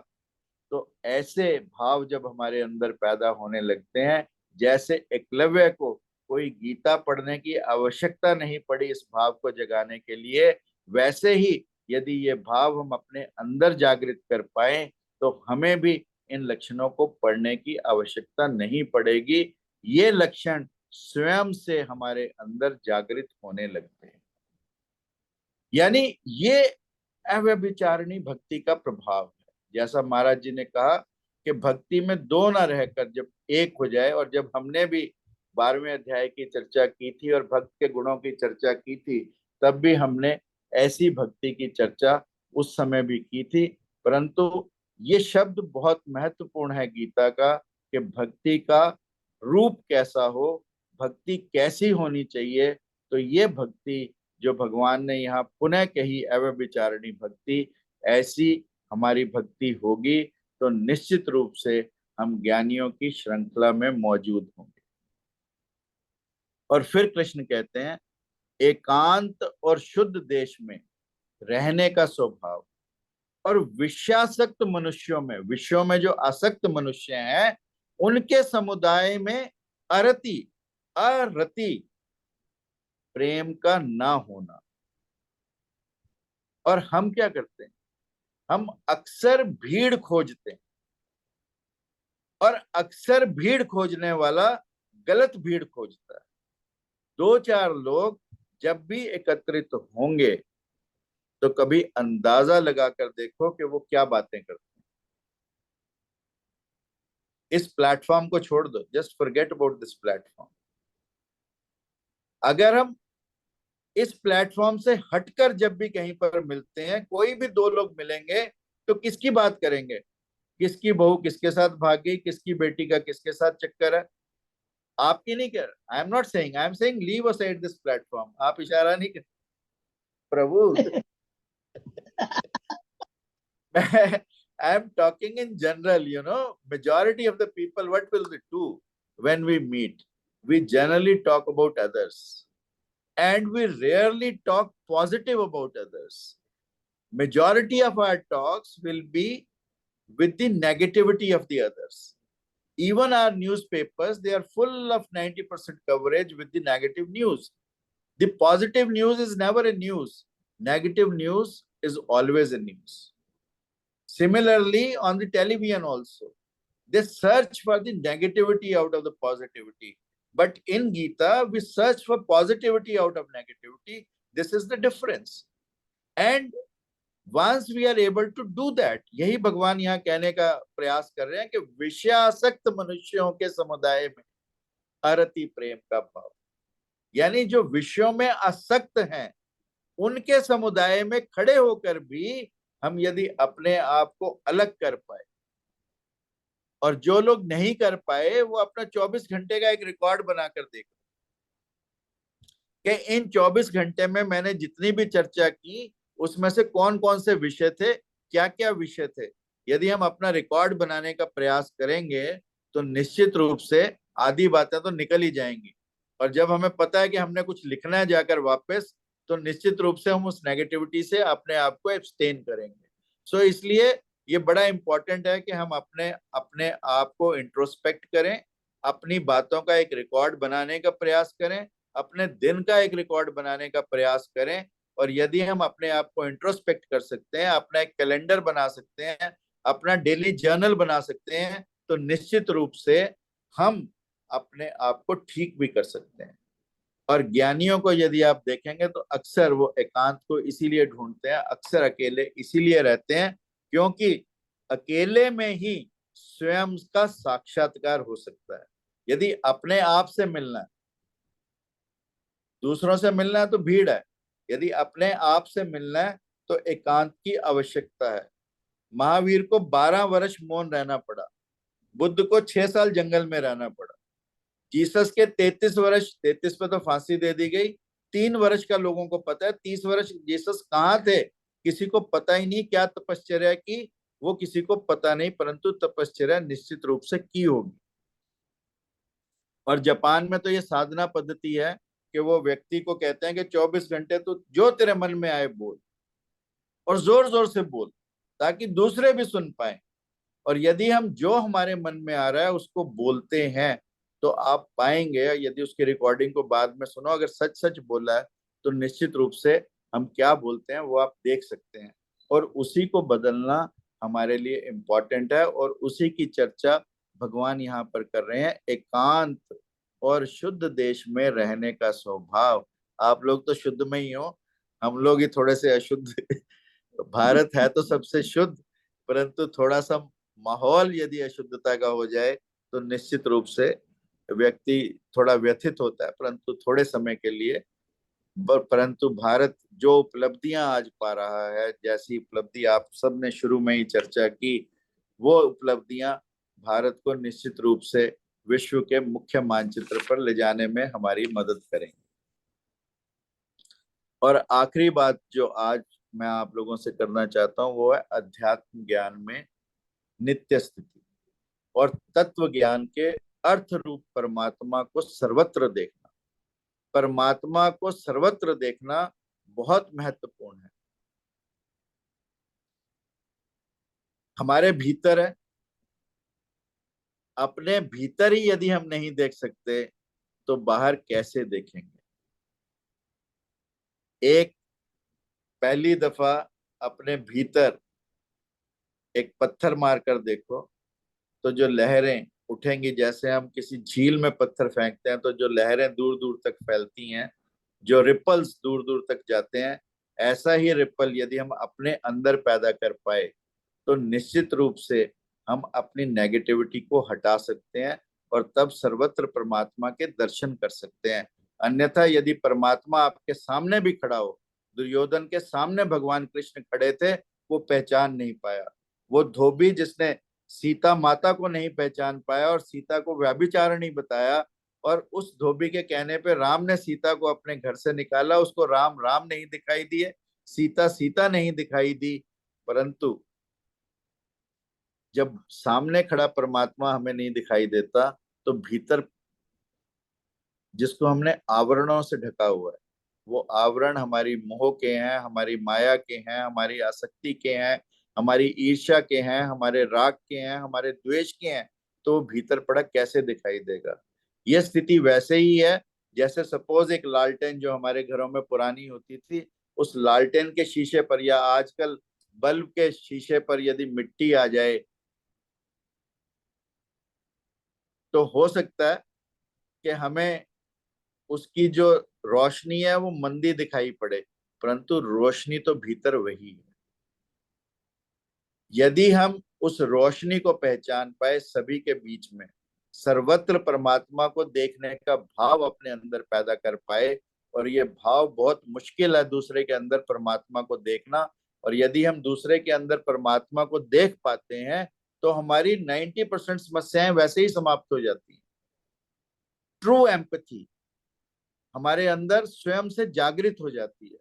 तो ऐसे भाव जब हमारे अंदर पैदा होने लगते हैं, जैसे एकलव्य को कोई गीता पढ़ने की आवश्यकता नहीं पड़ी इस भाव को जगाने के लिए, वैसे ही यदि ये भाव हम अपने अंदर जागृत कर पाए तो हमें भी इन लक्षणों को पढ़ने की आवश्यकता नहीं पड़ेगी। ये लक्षण स्वयं से हमारे अंदर जागृत होने लगते हैं। यानी ये अव्यभिचारिणी भक्ति का प्रभाव है। जैसा महाराज जी ने कहा कि भक्ति में दो ना रहकर जब एक हो जाए, और जब हमने भी 12वें अध्याय की चर्चा की थी और भक्त के गुणों की चर्चा की थी, तब भी हमने ऐसी भक्ति की चर्चा उस समय भी की थी। परंतु ये शब्द बहुत महत्वपूर्ण है गीता का कि भक्ति का रूप कैसा हो, भक्ति कैसी होनी चाहिए। तो ये भक्ति जो भगवान ने यहाँ पुनः कही, अव्यभिचारिणी भक्ति, ऐसी हमारी भक्ति होगी तो निश्चित रूप से हम ज्ञानियों की श्रृंखला में मौजूद होंगे। और फिर कृष्ण कहते हैं एकांत और शुद्ध देश में रहने का स्वभाव, और विषयासक्त मनुष्यों में, विषयों में जो आसक्त मनुष्य हैं, उनके समुदाय में अरति प्रेम का ना होना। और हम क्या करते हैं, हम अक्सर भीड़ खोजते हैं, और अक्सर भीड़ खोजने वाला गलत भीड़ खोजता है। 2-4 लोग जब भी एकत्रित होंगे तो कभी अंदाजा लगाकर देखो कि वो क्या बातें करते हैं। इस प्लेटफॉर्म को छोड़ दो, just forget about this platform. अगर हम इस प्लेटफॉर्म से हटकर जब भी कहीं पर मिलते हैं, कोई भी 2 लोग मिलेंगे तो किसकी बात करेंगे, किसकी बहू किसके साथ भागी, किसकी बेटी का किसके साथ चक्कर है। आपकी नहीं कर, I am not saying, I am saying leave aside this platform. आप इशारा नहीं कर प्रभु। I am talking in general, majority of the people, what will they do when we meet? We generally talk about others, and we rarely talk positive about others. Majority of our talks will be with the negativity of the others. Even our newspapers, they are full of 90% coverage with the negative news. The positive news is never a news. Negative news is always a news. Similarly, on the television also, they search for the negativity out of the positivity. But in Gita, we search for positivity out of negativity. This is the difference. And once we are able to do that, यही भगवान यहाँ कहने का प्रयास कर रहे हैं कि विषयासक्त मनुष्यों के समुदाय में अरति प्रेम का भाव, यानी जो विषयों में आसक्त हैं, उनके समुदाय में खड़े होकर भी हम यदि अपने आप को अलग कर पाए, और जो लोग नहीं कर पाए वो अपना 24 घंटे का एक रिकॉर्ड बनाकर देखें कि इन 24 घंटे में मैंने जितनी भी चर्चा की उसमें से कौन कौन से विषय थे, क्या क्या विषय थे। यदि हम अपना रिकॉर्ड बनाने का प्रयास करेंगे तो निश्चित रूप से आधी बातें तो निकल ही जाएंगी, और जब हमें पता है कि हमने कुछ लिखना है जाकर वापस, तो निश्चित रूप से हम उस नेगेटिविटी से अपने आप को एब्सटेन करेंगे। सो इसलिए ये बड़ा इंपॉर्टेंट है कि हम अपने आप को इंट्रोस्पेक्ट करें, अपनी बातों का एक रिकॉर्ड बनाने का प्रयास करें, अपने दिन का एक रिकॉर्ड बनाने का प्रयास करें। और यदि हम अपने आप को इंट्रोस्पेक्ट कर सकते हैं, अपना एक कैलेंडर बना सकते हैं, अपना डेली जर्नल बना सकते हैं, तो निश्चित रूप से हम अपने आप को ठीक भी कर सकते हैं। और ज्ञानियों को यदि आप देखेंगे तो अक्सर वो एकांत को इसीलिए ढूंढते हैं, अक्सर अकेले इसीलिए रहते हैं, क्योंकि अकेले में ही स्वयं का साक्षात्कार हो सकता है। यदि अपने आप से मिलना है, दूसरों से मिलना है तो भीड़ है, यदि अपने आप से मिलना है तो एकांत की आवश्यकता है। महावीर को 12 वर्ष मौन रहना पड़ा, बुद्ध को 6 साल जंगल में रहना पड़ा, जीसस के 33 वर्ष, 33 पे तो फांसी दे दी गई, 3 वर्ष का लोगों को पता है, 30 वर्ष जीसस कहाँ थे किसी को पता ही नहीं। क्या तपश्चर्या की वो किसी को पता नहीं, परंतु तपश्चर्या निश्चित रूप से की होगी। और जापान में तो ये साधना पद्धति है कि वो व्यक्ति को कहते हैं कि 24 घंटे तो जो तेरे मन में आए बोल, और जोर जोर से बोल ताकि दूसरे भी सुन पाए। और यदि हम जो हमारे मन में आ रहा है उसको बोलते हैं तो आप पाएंगे, यदि उसकी रिकॉर्डिंग को बाद में सुनो, अगर सच सच बोला है तो निश्चित रूप से हम क्या बोलते हैं वो आप देख सकते हैं। और उसी को बदलना हमारे लिए इम्पोर्टेंट है, और उसी की चर्चा भगवान यहाँ पर कर रहे हैं। एकांत और शुद्ध देश में रहने का स्वभाव। आप लोग तो शुद्ध में ही हो, हम लोग ही थोड़े से अशुद्ध। भारत है तो सबसे शुद्ध, परंतु थोड़ा सा माहौल यदि अशुद्धता का हो जाए तो निश्चित रूप से व्यक्ति थोड़ा व्यथित होता है, परंतु थोड़े समय के लिए। परंतु भारत जो उपलब्धियां आज पा रहा है, जैसी उपलब्धि आप सबने शुरू में ही चर्चा की, वो उपलब्धियां भारत को निश्चित रूप से विश्व के मुख्य मानचित्र पर ले जाने में हमारी मदद करेंगे। और आखिरी बात जो आज मैं आप लोगों से करना चाहता हूं वो है अध्यात्म ज्ञान में नित्य स्थिति और तत्व ज्ञान के अर्थ रूप परमात्मा को सर्वत्र देखना। परमात्मा को सर्वत्र देखना बहुत महत्वपूर्ण है। हमारे भीतर है, अपने भीतर ही यदि हम नहीं देख सकते तो बाहर कैसे देखेंगे। एक पहली दफा अपने भीतर एक पत्थर मारकर देखो तो जो लहरें उठेंगी, जैसे हम किसी झील में पत्थर फेंकते हैं तो जो लहरें दूर दूर तक फैलती हैं, जो रिपल्स दूर दूर तक जाते हैं, ऐसा ही रिपल यदि हम अपने अंदर पैदा कर पाए तो निश्चित रूप से हम अपनी नेगेटिविटी को हटा सकते हैं और तब सर्वत्र परमात्मा के दर्शन कर सकते हैं। अन्यथा यदि परमात्मा आपके सामने भी खड़ा हो, दुर्योधन के सामने भगवान कृष्ण खड़े थे, वो पहचान नहीं पाया। वो धोबी जिसने सीता माता को नहीं पहचान पाया और सीता को व्यभिचारिणी बताया, और उस धोबी के कहने पे राम ने सीता को अपने घर से निकाला, उसको राम राम नहीं दिखाई दिए, सीता सीता नहीं दिखाई दी। परंतु जब सामने खड़ा परमात्मा हमें नहीं दिखाई देता तो भीतर जिसको हमने आवरणों से ढका हुआ है, वो आवरण हमारी मोह के हैं, हमारी माया के हैं, हमारी आसक्ति के हैं, हमारी ईर्ष्या के हैं, हमारे राग के हैं, हमारे द्वेष के हैं, तो भीतर पड़ा कैसे दिखाई देगा। यह स्थिति वैसे ही है जैसे सपोज एक लालटेन जो हमारे घरों में पुरानी होती थी, उस लालटेन के शीशे पर या आजकल बल्ब के शीशे पर यदि मिट्टी आ जाए तो हो सकता है कि हमें उसकी जो रोशनी है वो मंदी दिखाई पड़े, परंतु रोशनी तो भीतर वही है। यदि हम उस रोशनी को पहचान पाए, सभी के बीच में सर्वत्र परमात्मा को देखने का भाव अपने अंदर पैदा कर पाए, और ये भाव बहुत मुश्किल है दूसरे के अंदर परमात्मा को देखना, और यदि हम दूसरे के अंदर परमात्मा को देख पाते हैं तो हमारी 90% समस्याएं वैसे ही समाप्त हो जाती हैं। ट्रू एम्पैथी हमारे अंदर स्वयं से जागृत हो जाती है।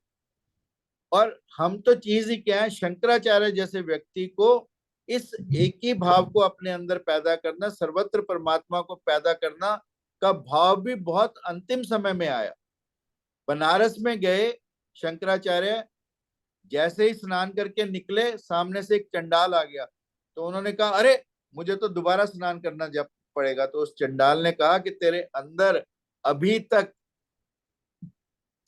और हम तो चीज ही क्या है, शंकराचार्य जैसे व्यक्ति को इस एक ही भाव को अपने अंदर पैदा करना, सर्वत्र परमात्मा को पैदा करना का भाव भी बहुत अंतिम समय में आया। बनारस में गए शंकराचार्य, जैसे ही स्नान करके निकले सामने से एक चंडाल आ गया, तो उन्होंने कहा अरे मुझे तो दोबारा स्नान करना जब पड़ेगा। तो उस चंडाल ने कहा कि तेरे अंदर अभी तक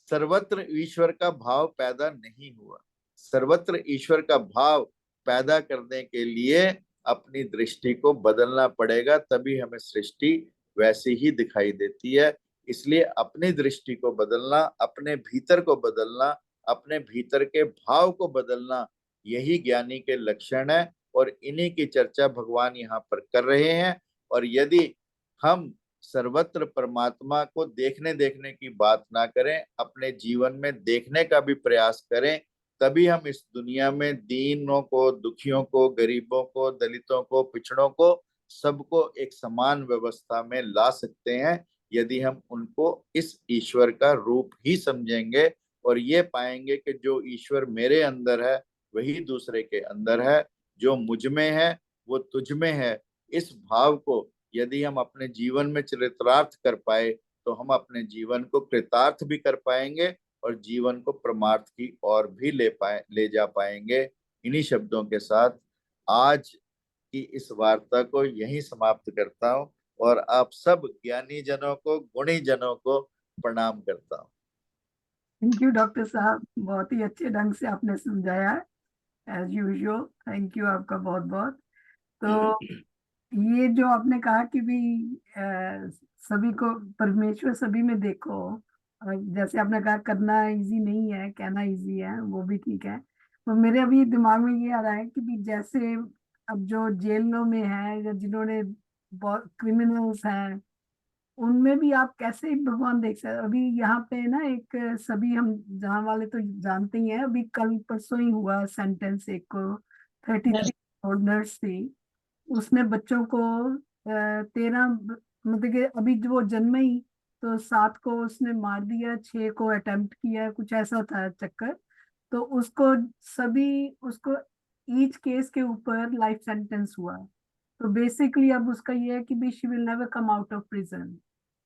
सर्वत्र ईश्वर का भाव पैदा नहीं हुआ। सर्वत्र ईश्वर का भाव पैदा करने के लिए अपनी दृष्टि को बदलना पड़ेगा, तभी हमें सृष्टि वैसी ही दिखाई देती है। इसलिए अपनी दृष्टि को बदलना, अपने भीतर को बदलना, अपने भीतर के भाव को बदलना, यही ज्ञानी के लक्षण है, और इन्हीं की चर्चा भगवान यहाँ पर कर रहे हैं। और यदि हम सर्वत्र परमात्मा को देखने की बात ना करें, अपने जीवन में देखने का भी प्रयास करें, तभी हम इस दुनिया में दीनों को, दुखियों को, गरीबों को, दलितों को, पिछड़ों को, सबको एक समान व्यवस्था में ला सकते हैं, यदि हम उनको इस ईश्वर का रूप ही समझेंगे और ये पाएंगे कि जो ईश्वर मेरे अंदर है वही दूसरे के अंदर है, जो मुझ में है वो तुझ में है। इस भाव को यदि हम अपने जीवन में चरितार्थ कर पाए तो हम अपने जीवन को कृतार्थ भी कर पाएंगे और जीवन को परमार्थ की ओर भी ले जा पाएंगे। इन्हीं शब्दों के साथ आज कि इस वार्ता को यहीं समाप्त करता हूं और आप सब ज्ञानी जनों को, गुणी जनों को प्रणाम करता हूं। थैंक यू डॉक्टर साहब, बहुत ही अच्छे ढंग से आपने समझाया है एज यूजुअल। थैंक यू आपका बहुत बहुत। तो ये जो आपने कहा कि भी सभी को परमेश्वर सभी में देखो, और जैसे आपने कहा करना इजी नहीं है, कहना इजी है, वो भी ठीक है। तो मेरे अभी दिमाग में ये आ रहा है कि भी जैसे अब जो जेलों में है या जिन्होंने बहुत क्रिमिनल्स हैं, उनमें भी आप कैसे भगवान देख सकते। अभी यहाँ पे ना एक सभी हम जहाँ वाले तो जानते ही हैं, अभी कल परसों ही हुआ सेंटेंस एक को, 33 नर्स थी, उसने बच्चों को 13 मतलब कि अभी जो वो जन्मे ही तो 7 को उसने मार दिया, 6 को अटेम्प्ट किया, कुछ ऐसा था चक्कर। तो उसको सभी उसको ईच केस के ऊपर लाइफ सेंटेंस हुआ। तो बेसिकली अब उसका ये है कि भी she will never come out of prison,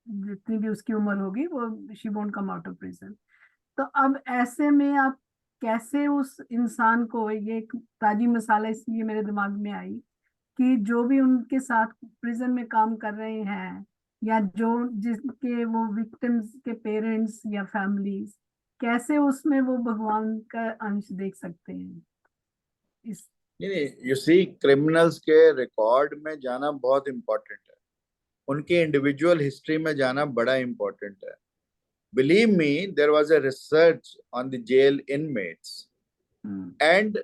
जितनी भी उसकी उम्र होगी वो she won't come out of prison. तो अब ऐसे में आप कैसे उस इंसान को, ये एक ताजी मसाला इसलिए मेरे दिमाग में आई कि जो भी उनके साथ प्रिजन में काम कर रहे हैं या जो जिसके वो विक्टिम्स के पेरेंट्स या फैमिलीज, कैसे उसमें वो भगवान का अंश देख सकते हैं इस। नहीं, यू सी, क्रिमिनल्स के रिकॉर्ड में जाना बहुत इंपॉर्टेंट है, उनकी इंडिविजुअल हिस्ट्री में जाना बड़ा इंपॉर्टेंट है। Believe me, there was a research on the jail inmates, and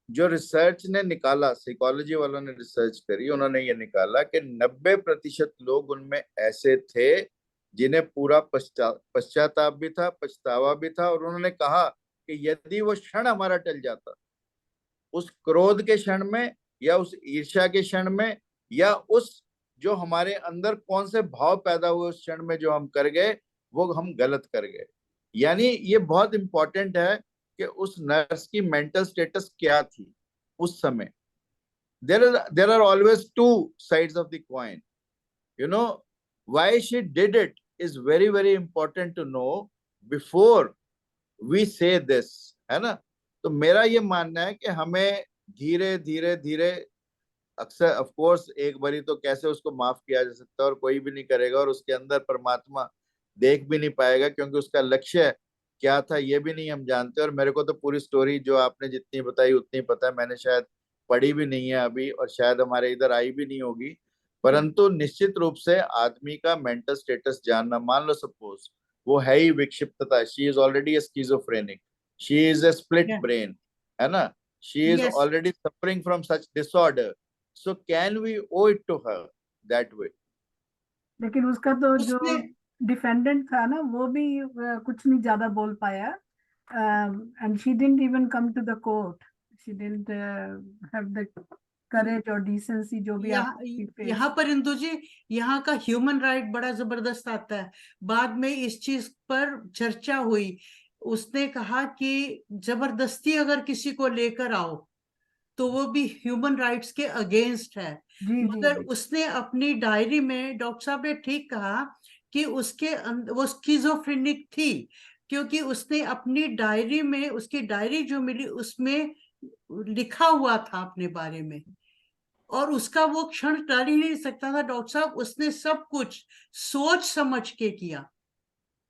जो रिसर्च ने निकाला, साइकोलॉजी वालों ने रिसर्च करी, उन्होंने ये निकाला कि 90% लोग उनमें ऐसे थे जिन्हें पूरा पश्चाताप भी था, पछतावा भी था, और उन्होंने कहा कि यदि वो क्षण हमारा टल जाता, उस क्रोध के क्षण में या उस ईर्ष्या के क्षण में या उस जो हमारे अंदर कौन से भाव पैदा हुए उस क्षण में जो हम कर गए, वो हम गलत कर गए। यानी ये बहुत इंपॉर्टेंट है कि उस नर्स की मेंटल स्टेटस क्या थी उस समय। there are always two sides of the coin, you know. Why she did it is very very important to know before we say this, है ना। तो मेरा ये मानना है कि हमें धीरे धीरे धीरे, अक्सर ऑफ कोर्स एक बारी तो कैसे उसको माफ किया जा सकता है और कोई भी नहीं करेगा, और उसके अंदर परमात्मा देख भी नहीं पाएगा, क्योंकि उसका लक्ष्य क्या था ये भी नहीं हम जानते। और मेरे को तो पूरी स्टोरी जो आपने जितनी बताई उतनी पता है, मैंने शायद पढ़ी भी नहीं है अभी, और शायद हमारे इधर आई भी नहीं होगी। परंतु निश्चित रूप से आदमी का मेंटल स्टेटस जानना, मान लो सपोज वो है ही विक्षिप्तता, she is already a schizophrenic, she is a split brain, है ना, she is Yes. Already suffering from such disorder, so can we owe it to her that way? लेकिन उसका तो जो उसमें डिफेंडेंट था ना, वो भी कुछ नहीं ज्यादा बोल पाया, and she didn't even come to the court, she didn't have the courage और डिसेंसी जो भी आप यहाँ पर इंदु जी, यहाँ का ह्यूमन राइट बड़ा जबरदस्त आता है। बाद में इस चीज पर चर्चा हुई, उसने कहा कि जबरदस्ती अगर किसी को लेकर आओ तो वो भी ह्यूमन राइट्स के अगेंस्ट है। जी मगर जी उसने अपनी डायरी में, डॉक्टर साहब ने ठीक कहा कि उसके वो स्किज़ोफ्रेनिक थी, क्योंकि उसने अपनी डायरी में, उसकी डायरी जो मिली उसमें लिखा हुआ था अपने बारे में, और उसका वो क्षण टल ही नहीं सकता था। डॉक्टर साहब, उसने सब कुछ सोच समझ के किया,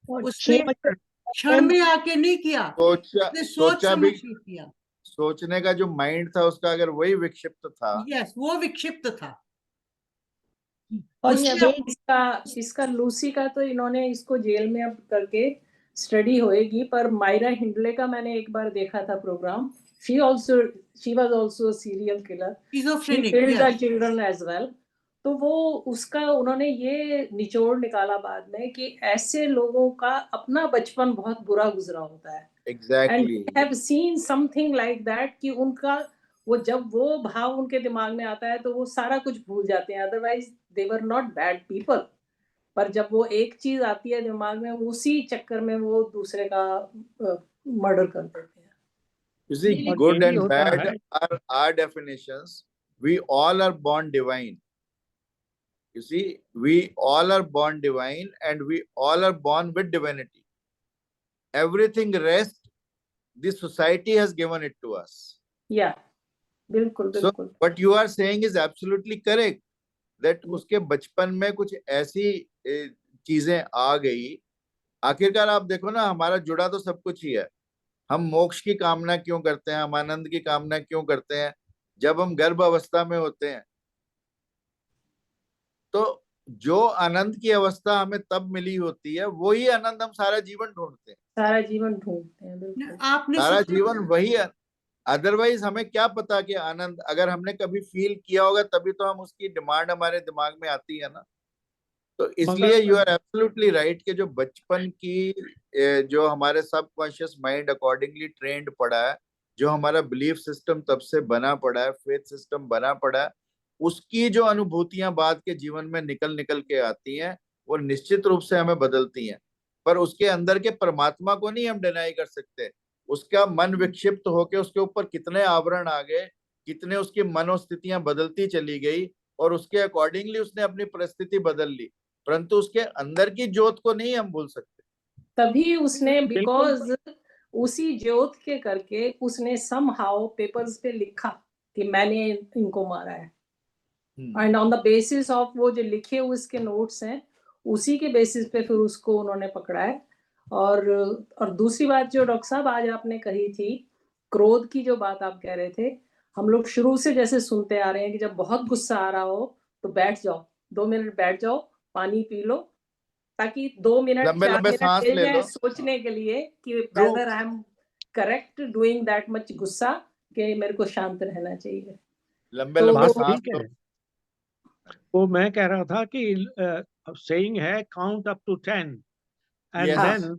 और उसने 6 बजे क्षण में आके नहीं किया, उसने सोच सोचा भी, समझ के किया। सोचने का जो माइंड था उसका अगर वही विक्षिप्त था, यस, वो विक्षिप्त था। और नहीं, उसने अभी इसका लूसी का तो इन्होंने इसको जेल में अब करके स्टडी होएगी, पर मायरा हिंडले का मैंने एक बार देखा था program. She was also serial killer, she Schizophrenic, killed the yes. Children as well. तो वो उसका उन्होंने ये निचोड़ निकाला बाद में कि ऐसे लोगों का अपना बचपन बहुत बुरा गुजरा होता है, and exactly have seen something like that, कि उनका वो जब वो भाव उनके दिमाग में आता है तो वो सारा कुछ भूल जाते हैं, otherwise they were not bad people. पर जब वो एक चीज आती है दिमाग में, उसी चक्कर में वो दूसरे का मर्डर कर देते हैं। you see, और good ये भी and होता bad है। are our definitions. We all are born divine. You see, we all are born divine and we all are born with divinity. Everything rest, the society has given it to us. या बिल्कुल सो बिल्कुल what you are saying is absolutely correct, that उसके बचपन में कुछ ऐसी चीजें आ गई। आखिरकार आप देखो ना, हमारा जुड़ा तो सब कुछ ही है। हम मोक्ष की कामना क्यों करते हैं, हम आनंद की कामना क्यों करते हैं? जब हम गर्भ अवस्था में होते हैं तो जो आनंद की अवस्था हमें तब मिली होती है, वही आनंद हम सारा जीवन ढूंढते हैं। सारा जीवन ढूंढते हैं, बिल्कुल। आपने सारा सबसे जीवन वही है। अदरवाइज हमें क्या पता कि आनंद अगर हमने कभी फील किया होगा तभी तो हम उसकी डिमांड हमारे दिमाग में आती है ना। तो इसलिए यू आर एब्सोल्युटली राइट कि जो बचपन की जो हमारे सबकॉन्शियस माइंड अकॉर्डिंगली ट्रेंड पड़ा है, जो हमारा बिलीफ सिस्टम तब से बना पड़ा है, फेथ सिस्टम बना पड़ा है, उसकी जो अनुभूतियां बाद के जीवन में निकल निकल के आती हैं, वो निश्चित रूप से हमें बदलती हैं। पर उसके अंदर के परमात्मा को नहीं हम डिनाई कर सकते। उसका मन विक्षिप्त होके उसके ऊपर कितने आवरण आ गए, कितने उसकी मनोस्थितियां बदलती चली गई, और उसके अकॉर्डिंगली उसने अपनी परिस्थिति बदल ली, परंतु उसके अंदर की ज्योत को नहीं हम भूल सकते। तभी उसने, बिकॉज उसी ज्योत के करके उसने समहाउ पेपर्स पे लिखा कि मैंने इनको मारा है, and on the basis of वो जो लिखे हुए उसके नोट्स हैं, उसी के बेसिस पे फिर उसको उन्होंने पकड़ा है। और दूसरी बात जो डॉक्टर साहब आज आपने कही थी, क्रोध की जो बात आप कह रहे थे, हम लोग शुरू से जैसे सुनते आ रहे हैं कि जब बहुत गुस्सा आ रहा हो तो बैठ जाओ, 2 मिनट बैठ जाओ, पानी पी लो, ताकि 2 मिनट लंबे 4 लंबे मिनट सांस मिल ले जाए लो। सोचने के लिए कि True. Whether I am correct doing that much गुस्सा, कि मेरे को शांत रहना चाहिए। लंबे तो लंबे बात सांस ठीक लो। है। वो मैं कह रहा था कि सेइंग है count up to 10 and Yes. Then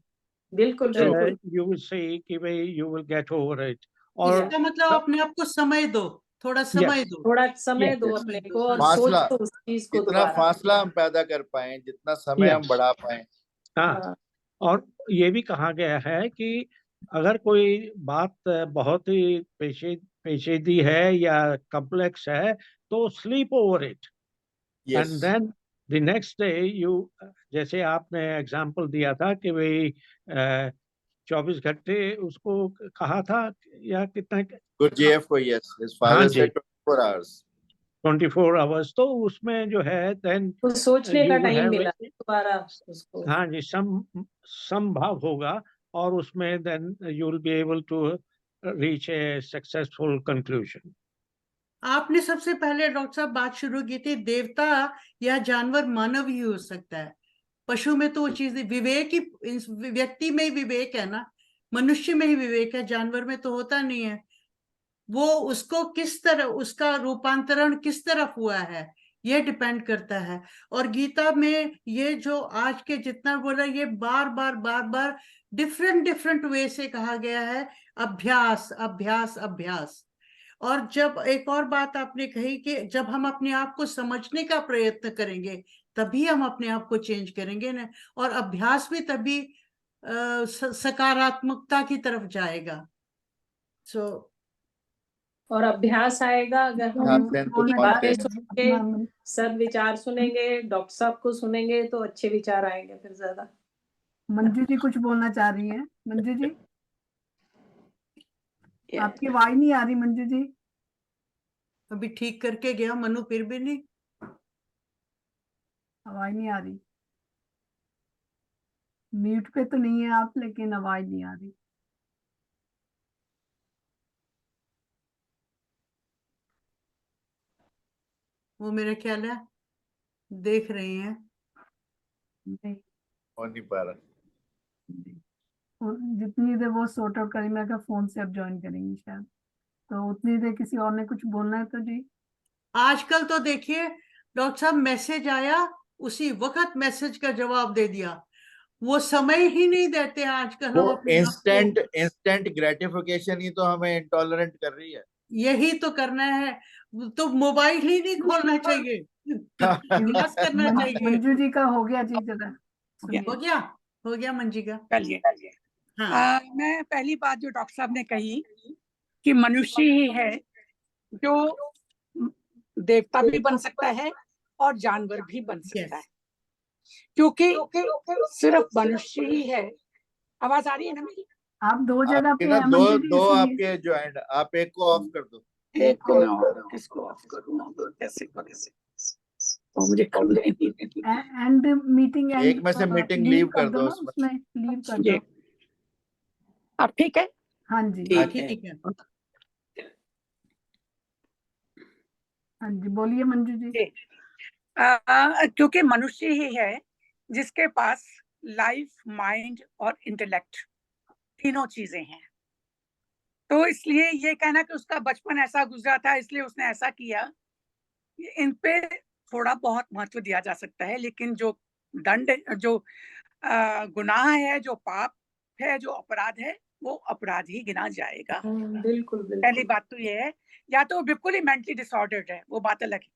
बिल्कुल बिल्कुल, यू विल से कि भाई you will get over it. और इसका मतलब अपने आप को समय दो, थोड़ा समय यस दो। थोड़ा समय यस दो यस अपने को और फासला, सोचो उस चीज को जितना दोबारा। फासला हम पैदा कर पाए, जितना समय हम यस बढ़ा पाए। हाँ। हाँ, और ये भी कहा गया है कि अगर कोई बात बहुत ही पेचीदी है या कॉम्प्लेक्स है तो sleep over it yes. And then the next day you, जैसे आपने एग्जांपल दिया था कि भाई 24 घंटे उसको कहा था या कितना, गुरजेफ को, यस, हिज हाँ फादर जी, सेड 24 आवर्स। 24 आवर्स, तो उसमें जो है देन तो सोचने का यू विल टाइम हैव, मिला दोबारा उसको। हाँ जी, संभव होगा और उसमें then you will be able to reach a successful conclusion. आपने सबसे पहले डॉक्टर साहब बात शुरू की थी, देवता या जानवर मानव ही हो सकता है। पशु में तो वो चीज विवेक ही, व्यक्ति में ही विवेक है ना, मनुष्य में ही विवेक है, जानवर में तो होता नहीं है। वो उसको किस तरह, उसका रूपांतरण किस तरफ हुआ है, ये डिपेंड करता है। और गीता में ये जो आज के जितना बोला, ये बार बार डिफरेंट डिफरेंट वे से कहा गया है, अभ्यास अभ्यास अभ्यास। और जब एक और बात आपने कही कि जब हम अपने आप को समझने का प्रयत्न करेंगे तभी हम अपने आप को चेंज करेंगे ना, और अभ्यास भी तभी सकारात्मकता की तरफ जाएगा। सो और अभ्यास आएगा अगर हम अपनी बातें सुनेंगे, सदविचार सुनेंगे, डॉक्टर साहब को सुनेंगे, तो अच्छे विचार आएंगे फिर ज्यादा। मंजू जी कुछ बोलना चाह रही हैं? मंजू जी, आपकी आवाज नहीं आ रही मंजू जी। अभी ठीक करके गया मनु, फिर भी नहीं, आवाज नहीं आ रही। म्यूट पे तो नहीं है आप, लेकिन आवाज नहीं आ रही। वो मेरे ख्याल है देख रही हैं। नहीं, हो नहीं पा रहा। जितनी देर वो सॉर्ट आउट करेंगे, मैं फोन से अब ज्वाइन करेंगी शायद, तो उतनी देर किसी और ने कुछ बोलना है तो जी। आजकल तो देखिए डॉक्टर साहब, मैसेज आया उसी वक्त मैसेज का जवाब दे दिया, वो समय ही नहीं देते हैं आजकल। हम वो अपने आप को, इंस्टेंट ग्रेटिफिकेशन ही तो हमें इंटॉलरेंट कर रही है। यही तो करना है, तो मोबाइल ही नहीं खोलना चाहिए, अभ्यास करना चाहिए। मंजू जी का हो गया जी, जरा सुनिए। हो गया मंजी का। चलिए, हाँ, मैं पहली बात जो डॉक्टर साहब ने कही कि मनुष्य ही है जो देवता भी बन सकता है और जानवर भी बन सकता है, क्योंकि सिर्फ मनुष्य ही है। आवाज आ रही है ना मेरी? आप दो जगह पे ना हैं दो मंजू जी, दो सुनिए। आपके ज्वाइंट, आप एक को ऑफ कर दो। एक को मैं और किसको ऑफ करूँ, कैसे और मुझे एंड मीटिंग एंड एक में से मीटिंग लीव कर दो ना, उसमें। उसमें लीव कर जी दो। अब ठीक है। हाँ जी, ठीक है। ठीक है। हाँ जी, बोलिए मंजू जी। जी। क्योंकि मनुष्य ही है जिसके पास लाइफ, माइंड और इंटेलेक्ट तीनों चीजें हैं। तो इसलिए ये कहना कि उसका बचपन ऐसा गुजरा था इसलिए उसने ऐसा किया, इन पे थोड़ा बहुत महत्व दिया जा सकता है, लेकिन जो दंड, जो गुनाह है, जो पाप है, जो अपराध है, वो अपराध ही गिना जाएगा। बिल्कुल पहली बिल्कुल। बात तो ये है, या तो बिल्कुल ही मेंटली डिसऑर्डर्ड है, वो बात अलग है,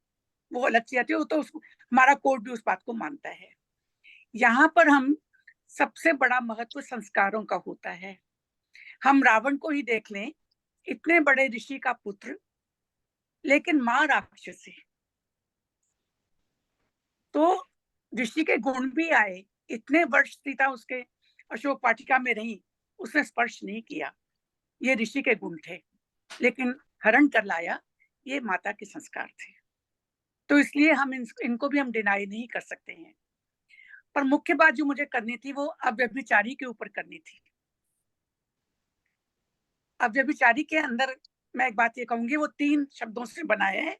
वो अलग चीज आती है, वो तो हमारा कोर्ट भी उस बात को मानता है। यहाँ पर हम सबसे बड़ा महत्व संस्कारों का होता है। हम रावण को ही देख लें, इतने बड़े ऋषि का पुत्र, लेकिन माँ राक्षसी। तो ऋषि के गुण भी आए, इतने वर्ष सीता उसके अशोक वाटिका में रही, उसने स्पर्श नहीं किया, ये ऋषि के गुण थे, लेकिन हरण कर लाया, ये माता के संस्कार थे। तो इसलिए हम इनको भी हम डिनाई नहीं कर सकते हैं। पर मुख्य बात जो मुझे करनी थी वो अव्यभिचारी के ऊपर करनी थी। अव्यभिचारी के अंदर मैं एक बात ये कहूंगी, वो 3 शब्दों से बना है।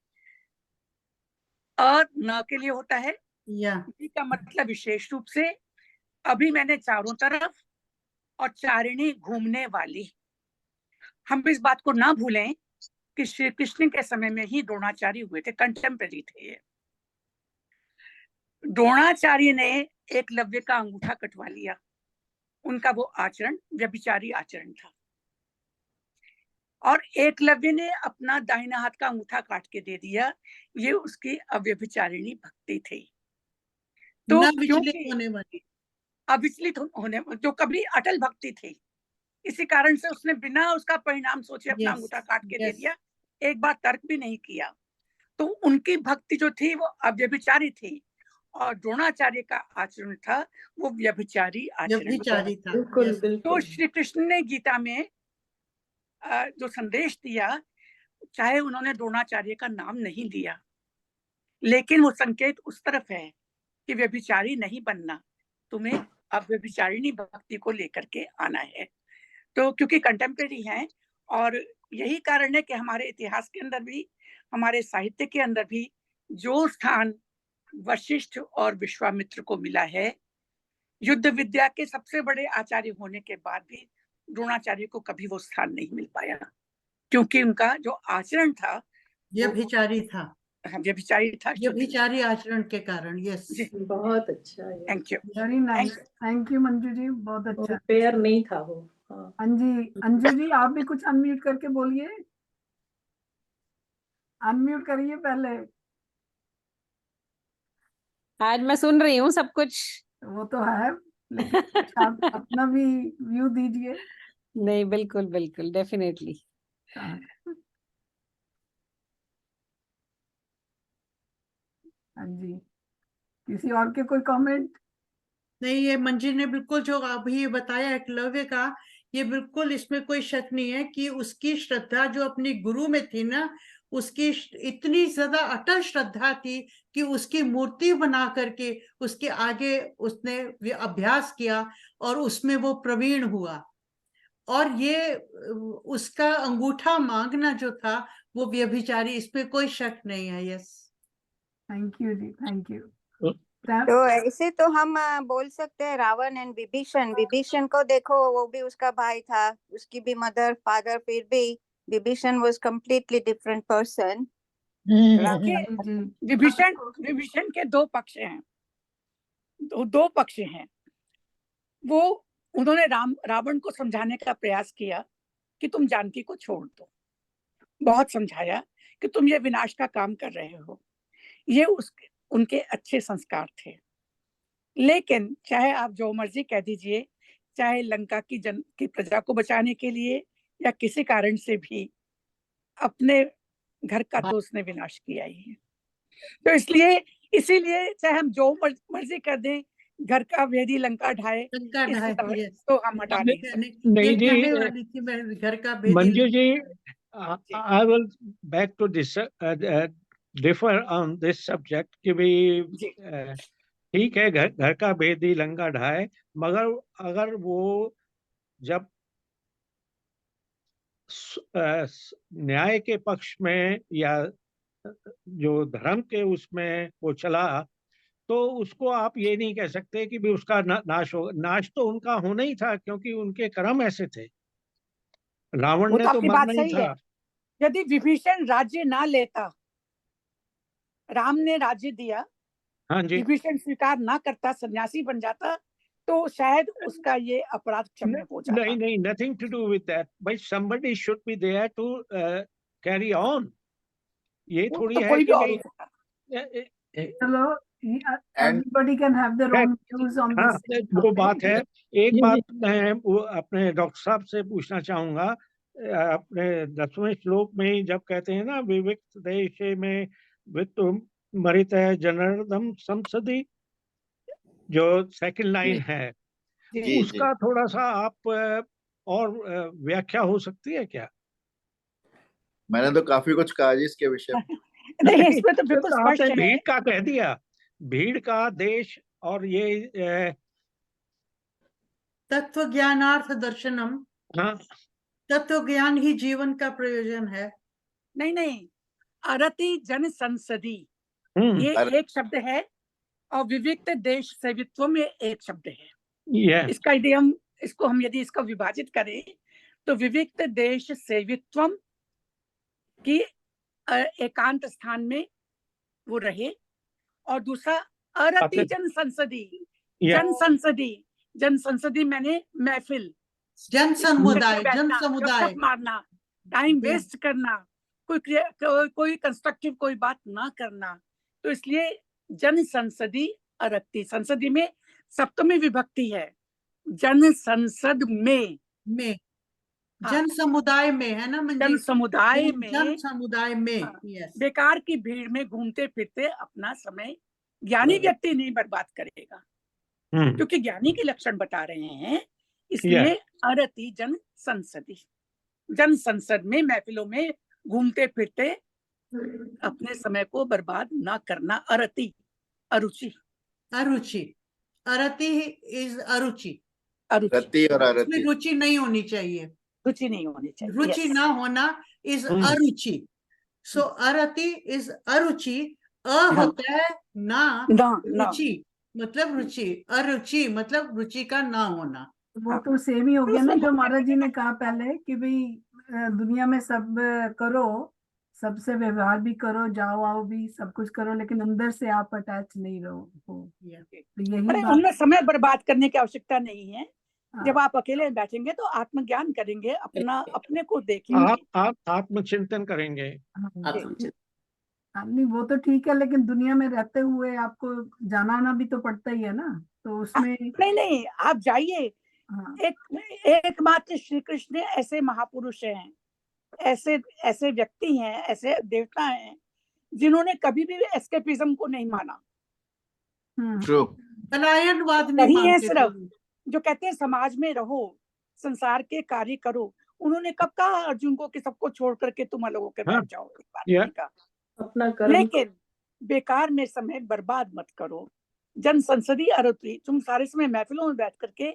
न के लिए होता है, या का मतलब विशेष रूप से, अभी मैंने चारों तरफ, और चारिणी घूमने वाली। हम इस बात को ना भूलें कि श्री कृष्ण के समय में ही द्रोणाचार्य हुए थे, कंटेम्पररी थे ये। द्रोणाचार्य ने एकलव्य का अंगूठा कटवा लिया, उनका वो आचरण व्यभिचारी आचरण था। और एकलव्य ने अपना दाहिना हाथ का अंगूठा काट के दे दिया, ये उसकी अव्यभिचारिणी भक्ति थी। तो न विचलित क्योंकि होने वाली, अविचलित होने, जो कभी अटल भक्ति थी, इसी कारण से उसने बिना उसका परिणाम सोचे अपना Yes, अंगूठा काट के दे yes. दिया, एक बार तर्क भी नहीं किया। तो उनकी भक्ति जो थी वो अव्यभिचारी थी, और द्रोणाचार्य का आचरण था वो व्यभिचारी आचरण था। व्यभिचारी था। बिल्कुल Yes. तो बिल्कुल। श्री कृष्ण ने गीता में जो संदेश दिया, चाहे उन्होंने द्रोणाचार्य का नाम नहीं लिया, लेकिन वो संकेत उस तरफ है कि व्यभिचारी नहीं बनना, तुम्हें अव्यभिचारिणी भक्ति को लेकर के आना है। तो क्योंकि कंटेम्परेरी हैं, और यही कारण है कि हमारे इतिहास के अंदर भी, हमारे साहित्य के अंदर भी जो स्थान वशिष्ठ और विश्वामित्र को मिला है, युद्ध विद्या के सबसे बड़े आचार्य होने के बाद भी द्रोणाचार्य को कभी वो स्थान नहीं मिल पाया, क्योंकि उनका जो आचरण था व्यभिचारी था, व्यभिचारी था। व्यभिचारी आचरण के कारण। यस, जी, बहुत अच्छा है, thank you. Very nice, thank you Manju ji, बहुत अच्छा। फेयर नहीं था वो। हाँ। अंजू जी आप भी कुछ अनम्यूट करके बोलिए, अनम्यूट करिए पहले। आज मैं सुन रही हूँ सब कुछ। वो तो है, लेकिन कुछ आप अपना भी व्यू दीजिए। नहीं, बिल्कुल बिल्कुल, डेफिनेटली। हाँ जी, किसी और के कोई कमेंट? नहीं, ये मंजी ने बिल्कुल जो अभी ये बताया एकलव्य का, ये बिल्कुल इसमें कोई शक नहीं है कि उसकी श्रद्धा जो अपनी गुरु में थी ना, उसकी इतनी ज्यादा अटल श्रद्धा थी कि उसकी मूर्ति बना करके उसके आगे उसने अभ्यास किया और उसमें वो प्रवीण हुआ। और ये उसका अंगूठा मांगना जो था वो व्यभिचारी, इस पे कोई शक नहीं है। यस, थैंक यू जी, थैंक यू। तो ऐसे तो हम बोल सकते हैं रावण एंड विभीषण। विभीषण को देखो, वो भी उसका भाई था, उसकी भी मदर फादर, फिर भी Vibhishan was completely different person. Vibhishan के 2 पक्ष हैं, दो पक्ष हैं। वो उन्होंने रावण को समझाने का प्रयास किया कि तुम जानकी को छोड़ दो, बहुत समझाया कि तुम ये विनाश का काम कर रहे हो, ये उनके अच्छे संस्कार थे। लेकिन चाहे आप जो मर्जी कह दीजिए, चाहे लंका की प्रजा को बचाने के लिए या किसी कारण से भी, अपने घर का तो उसने विनाश किया ही है। तो इसीलिए चाहे हम जो मर्जी कर दें, घर का भेदी लंका ढाए, तो हम हटा नहीं सकते। नहीं जी, कहने वाली थी मैं, घर का भेदी। Manju ji I will back to this differ on this subject कि भी ठीक है, घर का भेदी लंका ढाए, मगर अगर वो जब न्याय के पक्ष में या जो धर्म के उसमें वो चला, तो उसको आप ये नहीं कह सकते कि भी उसका नाश हो। नाश तो उनका होना ही था, क्योंकि उनके कर्म ऐसे थे। रावण वो ने तो तो आपकी बात मरना ही सही है। था। यदि विभीषण राज्य ना लेता, राम ने राज्य दिया, हाँ जी, विभीषण स्वीकार ना करता, सन्यासी बन जाता, तो शायद उसका ये अपराध क्षम्य हो जाता। नहीं नहीं, nothing to do with that, भाई somebody should be there to carry on। ये वो थोड़ी तो है कोई भी कि और भाई हो सकता। चलो, everybody can have their own views on हाँ, this वो topic. बात है। एक बात मैं वो अपने डॉक्टर साहब से पूछना चाहूंगा, अपने 10वें श्लोक में ही जब कहते हैं ना, विविक्त देशे में वित्त मरित है जनार्दन संसदी, जो सेकंड लाइन है, जी उसका थोड़ा सा आप और व्याख्या हो सकती है क्या? मैंने तो काफी कुछ कहा जी इसके विषय में। नहीं, इसमें तो बिल्कुल तो आपने स्पष्ट है। भीड़ का कह दिया, भीड़ का देश, और ये तत्व ज्ञानार्थ दर्शनम, हाँ, तत्व ज्ञान ही जीवन का प्रयोजन है। नहीं नहीं, अरति जन संसदी ये अरे- एक शब्द है, और विविक्त देश सेवित्व में एक शब्द है। ये इसका यदि हम इसको हम यदि इसको विभाजित करें, तो विविक्त देश सेवित्वम की एकांत स्थान में वो रहे, और दूसरा अरति जन संसदी, जन संसदी, जन संसदी मैंने महफिल, जन समुदाय, बैठना, जन समुदाय, गपशप मारना, टाइम वेस्ट करना, कोई कंस्ट्रक्टिव कोई बात ना करना। तो इसलिए जन संसदी अरति, संसदी में सप्तमी विभक्ति है, जन संसद में, जन समुदाय में है ना मंजी? जन समुदाय में, जन समुदाय में, यस। बेकार की भीड़ में घूमते फिरते अपना समय ज्ञानी व्यक्ति नहीं बर्बाद करेगा, क्योंकि ज्ञानी के लक्षण बता रहे हैं। इसलिए अरति जन संसदी, जन संसद में, महफिलों में घूमते फिरते अपने समय को बर्बाद ना करना। अरति अरुचि, अरुचि, अरति इज अरुचि, रति और इसमें अरति, रुचि नहीं होनी चाहिए, रुचि नहीं होनी चाहिए, रुचि ना होना इज अरुचि। सो अरति इज अरुचि, अ होता है ना, रुचि मतलब रुचि, अरुचि मतलब रुचि का ना होना। वो तो सेम ही हो गया ना, जो महाराज जी ने कहा पहले कि भाई दुनिया में सब करो, सबसे व्यवहार भी करो, जाओ आओ भी, सब कुछ करो, लेकिन अंदर से आप अटैच नहीं रहो। तो यही बात, उनमें समय बर्बाद करने की आवश्यकता नहीं है। जब आप अकेले बैठेंगे तो आत्मज्ञान करेंगे, अपने को देखेंगे, आप आत्मचिंतन करेंगे। नहीं वो तो ठीक है, लेकिन दुनिया में रहते हुए आपको जाना आना भी तो पड़ता ही है ना, तो उसमें नहीं आप जाइए। एकमात्र श्री कृष्ण ऐसे महापुरुष हैं, ऐसे व्यक्ति हैं, ऐसे देवता हैं जिन्होंने कभी भी एस्केपिज्म को नहीं माना। पलायनवाद नहीं नहीं है मानते सिर्फ, जो कहते हैं समाज में रहो, संसार के कार्य करो। उन्होंने कब कहा अर्जुन को कि सबको छोड़ करके तुम अलग होकर बैठ जाओ? अपना कर्म, लेकिन बेकार में समय बर्बाद मत करो। जन संसदीय अरति, तुम सारे समय महफिलों में बैठ करके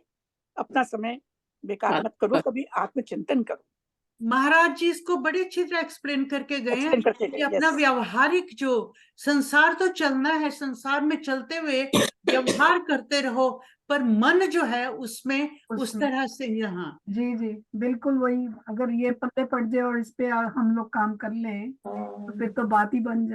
अपना समय बेकार मत करो, कभी आत्मचिंतन करो। महाराज जी इसको बड़ी अच्छी तरह एक्सप्लेन करके गए हैं कि अपना व्यवहारिक जो संसार तो चलना है, संसार में चलते हुए व्यवहार करते रहो, पर मन जो है उसमें उस तरह से यहाँ जी बिल्कुल वही, अगर ये पत्ते पड़ जाए और इस पे हम लोग काम कर लें तो फिर तो बात ही बन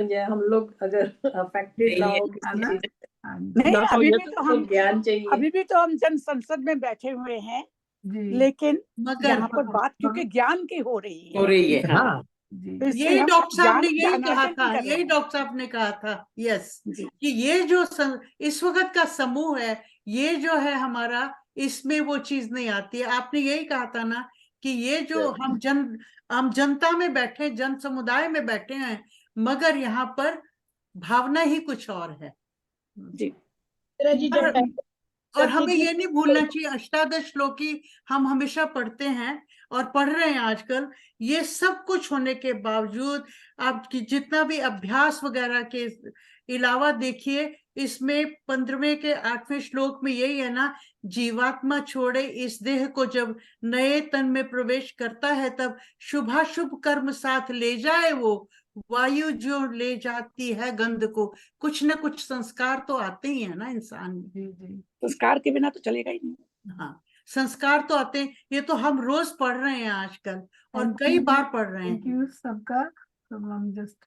जाए, हम लोग अगर अफेक्टेड ना हो किसी चीज से। नहीं, अभी भी तो हम ज्ञान चाहिए, अभी भी तो हम जन संसद में बैठे हुए हैं, लेकिन यहाँ पर बात क्योंकि ज्ञान की हो रही है। हाँ, यही डॉक्टर साहब ने यही कहा था, यही डॉक्टर साहब ने कहा था, यस, कि ये जो इस वक्त का समूह है, ये जो है हमारा, इसमें वो चीज नहीं आती है। आपने यही कहा था ना कि ये जो हम जनता में बैठे, जन समुदाय में बैठे हैं, मगर यहाँ पर भावना ही कुछ और है। जी और हमें ये नहीं भूलना चाहिए, अष्टादश श्लोकी हम हमेशा पढ़ते हैं, और पढ़ रहे हैं आजकल, ये सब कुछ होने के बावजूद आपकी जितना भी अभ्यास वगैरह के अलावा देखिए, इसमें 15वें के 8वें श्लोक में यही है ना, जीवात्मा छोड़े इस देह को जब नए तन में प्रवेश करता है, तब शुभाशुभ कर्म साथ ले जाए वो वायु जो ले जाती है गंध को। कुछ न कुछ संस्कार तो आते ही है ना इंसान में। जी जी संस्कार के बिना तो चलेगा ही नहीं। हाँ, संस्कार तो आते हैं, ये तो हम रोज पढ़ रहे हैं आजकल और Thank कई you. बार पढ़ रहे थैंक हैं। यू सबका। तो हम जस्ट